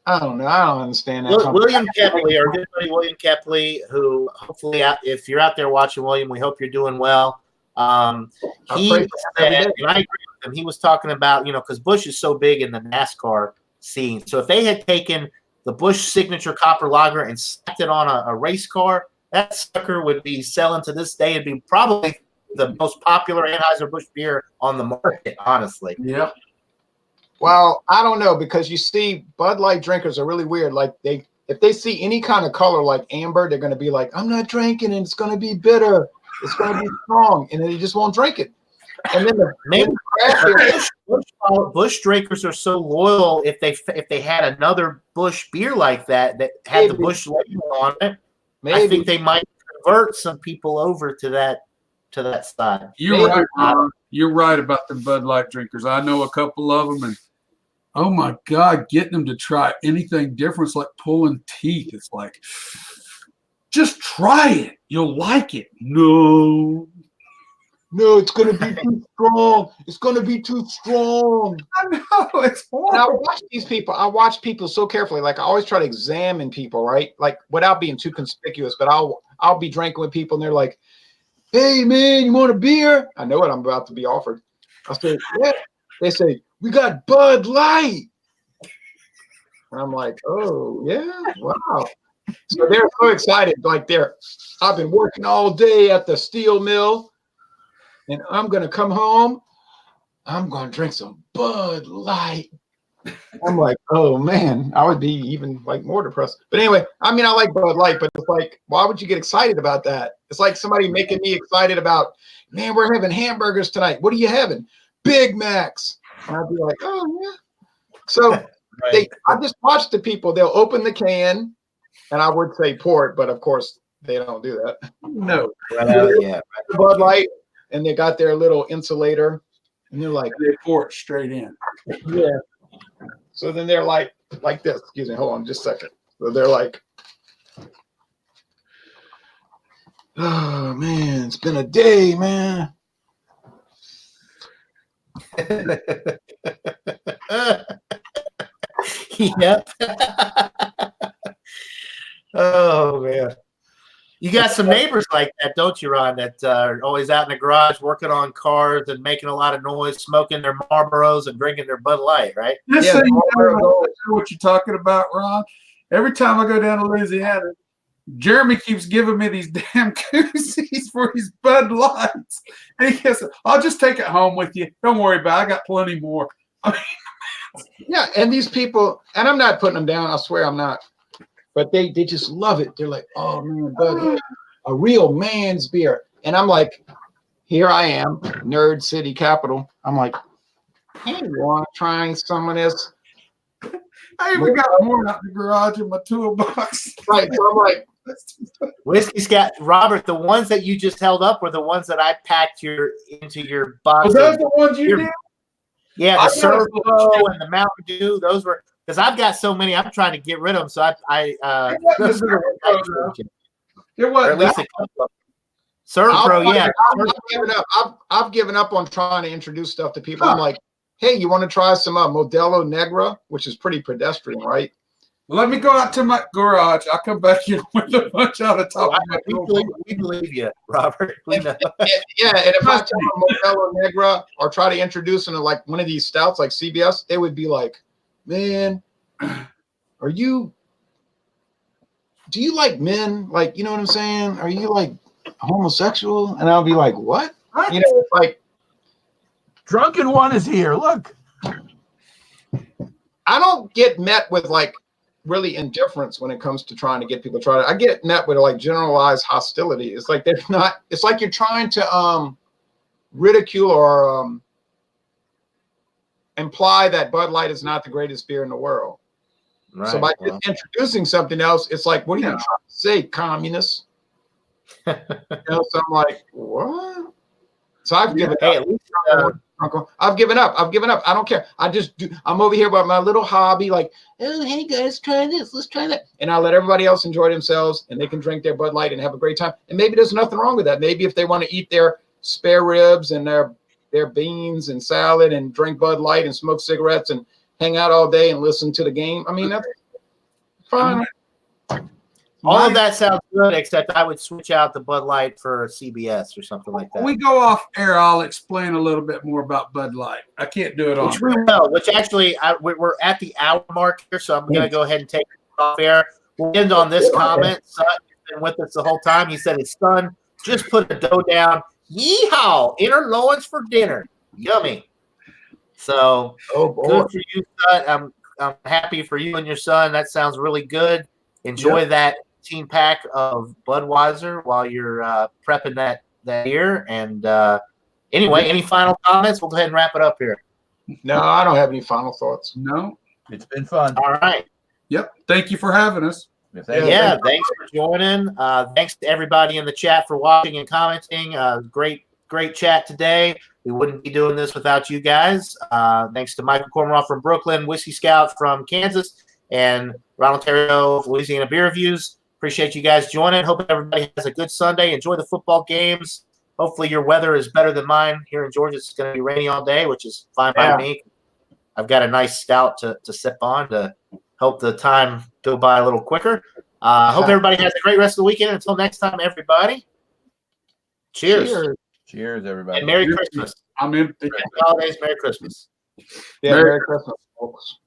Speaker 1: I don't know. I don't understand that.
Speaker 2: William Kepley, our good buddy William Kepley, who hopefully, if you're out there watching, William, we hope you're doing well. He said, and I agree with him. He was talking about, because Busch is so big in the NASCAR scene. So if they had taken the Busch Signature Copper Lager and slapped it on a race car, that sucker would be selling to this day. It'd be probably the most popular Anheuser-Busch beer on the market, honestly.
Speaker 4: Yeah.
Speaker 1: Well, I don't know, because you see, Bud Light drinkers are really weird. Like if they see any kind of color like amber, they're going to be like, I'm not drinking it. It's going to be bitter. It's going to be strong, and then they just won't drink it. And then
Speaker 2: Busch drinkers are so loyal. If they had another Busch beer like that had the Busch label on it, I think they might convert some people over to that side.
Speaker 4: You're right, Ron. You're right about the Bud Light drinkers. I know a couple of them, and oh my God, getting them to try anything different is like pulling teeth. It's like, just try it. You'll like it. No, it's going to be too strong. It's going to be too strong.
Speaker 1: I know. It's horrible. And I watch these people. I watch people so carefully. Like I always try to examine people, right? Like without being too conspicuous, but I'll be drinking with people and they're like, hey, man, you want a beer? I know what I'm about to be offered. I say, yeah. They say, we got Bud Light. And I'm like, oh, yeah, wow. So they're so excited. Like I've been working all day at the steel mill, and I'm going to come home. I'm going to drink some Bud Light. I'm like, oh, man, I would be even like more depressed. But anyway, I mean, I like Bud Light, but it's like, why would you get excited about that? It's like somebody making me excited about, man, we're having hamburgers tonight. What are you having? Big Macs. And I'd be like, oh, yeah. So
Speaker 2: Right.
Speaker 1: I just watch the people. They'll open the can, and I would say port, but of course they don't do that.
Speaker 4: No.
Speaker 2: Yeah.
Speaker 1: Bud Light, and they got their little insulator, and they're like,
Speaker 4: They pour it straight in.
Speaker 1: yeah. So then they're like this. Excuse me. Hold on just a second. So they're like, oh, man, it's been a day, man.
Speaker 2: Yep. Oh man, you got some neighbors like that, don't you, Ron? That are always out in the garage working on cars and making a lot of noise, smoking their Marlboros and drinking their Bud Light, right?
Speaker 4: Just
Speaker 1: Yeah,
Speaker 4: so you know what you're talking about, Ron. Every time I go down to Louisiana, Jeremy keeps giving me these damn koozies for his Bud Lights. And he says, I'll just take it home with you. Don't worry about it. I got plenty more.
Speaker 1: Yeah, and these people, and I'm not putting them down. I swear I'm not. But they just love it. They're like, oh, man, Bud, a real man's beer. And I'm like, here I am, Nerd City Capital. I'm like, hey, you want to try some of this?
Speaker 4: I even got more out in the garage in my toolbox.
Speaker 1: Right, so I'm like,
Speaker 2: Whiskey's got Robert. The ones that you just held up were the ones that I packed into your box.
Speaker 4: Was those the ones you did?
Speaker 2: Yeah, the
Speaker 4: I got a
Speaker 2: Servo and the Mountain Dew. Those were because I've got so many. I'm trying to get rid of them. So those are the
Speaker 4: It
Speaker 2: or
Speaker 4: wasn't
Speaker 2: at least
Speaker 4: that.
Speaker 2: a couple of Servo. Yeah,
Speaker 1: I've given up on trying to introduce stuff to people. I'm like, hey, you want to try some Modelo Negra, which is pretty pedestrian, right?
Speaker 4: Let me go out to my garage. I'll come back here with a bunch out of top of my
Speaker 2: we believe you, Robert. We know.
Speaker 1: Yeah, and if I tell them Modelo Negra or try to introduce them to like one of these stouts like CBS, they would be like, man, do you like men? Like, you know what I'm saying? Are you like, homosexual, and I'll be like, what?
Speaker 3: What?
Speaker 1: You know, it's like
Speaker 3: Drunken one is here. Look.
Speaker 1: I don't get met with like really indifference when it comes to trying to get people to try it. I get met with like generalized hostility. It's like they're not. It's like you're trying to ridicule or imply that Bud Light is not the greatest beer in the world.
Speaker 2: Right.
Speaker 1: So by just introducing something else, it's like, what are you trying to say, communist? So I'm like, what? So I've given
Speaker 2: Hey,
Speaker 1: up.
Speaker 2: at least,
Speaker 1: I've given up. I don't care. I just do. I'm over here about my little hobby, like, oh, hey guys, try this. Let's try that. And I'll let everybody else enjoy themselves, and they can drink their Bud Light and have a great time. And maybe there's nothing wrong with that. Maybe if they want to eat their spare ribs and their beans and salad and drink Bud Light and smoke cigarettes and hang out all day and listen to the game. I mean, that's fine.
Speaker 2: all of that sounds good, except I would switch out the Bud Light for CBS or something like that.
Speaker 4: When we go off air, I'll explain a little bit more about Bud Light. I can't do it on.
Speaker 2: Which we will. Which actually, we're at the hour mark here, so I'm going to go ahead and take it off air. We'll end on this comment. Son has been with us the whole time. He said his son just put the dough down. Yeehaw! Inner loins for dinner. Yummy. So good for you, son. I'm happy for you and your son. That sounds really good. Enjoy that team pack of Budweiser while you're prepping that beer. And anyway, any final comments? We'll go ahead and wrap it up here.
Speaker 1: No, I don't have any final thoughts.
Speaker 4: No.
Speaker 3: It's been fun.
Speaker 2: All right.
Speaker 4: Yep. Thank you for having us.
Speaker 2: Yeah, thanks for joining. Thanks to everybody in the chat for watching and commenting. Great chat today. We wouldn't be doing this without you guys. Thanks to Michael Cormorant from Brooklyn, Whiskey Scout from Kansas, and Ronald Terrio of Louisiana Beer Reviews. Appreciate you guys joining. Hope everybody has a good Sunday. Enjoy the football games. Hopefully your weather is better than mine. Here in Georgia, it's going to be rainy all day, which is fine by me. I've got a nice stout to sip on to help the time go by a little quicker. Hope everybody has a great rest of the weekend. Until next time, everybody. Cheers.
Speaker 3: Cheers, everybody.
Speaker 2: And Merry Christmas.
Speaker 4: I'm empty.
Speaker 2: Happy holidays. Merry Christmas.
Speaker 1: Yeah, Merry Christmas, folks.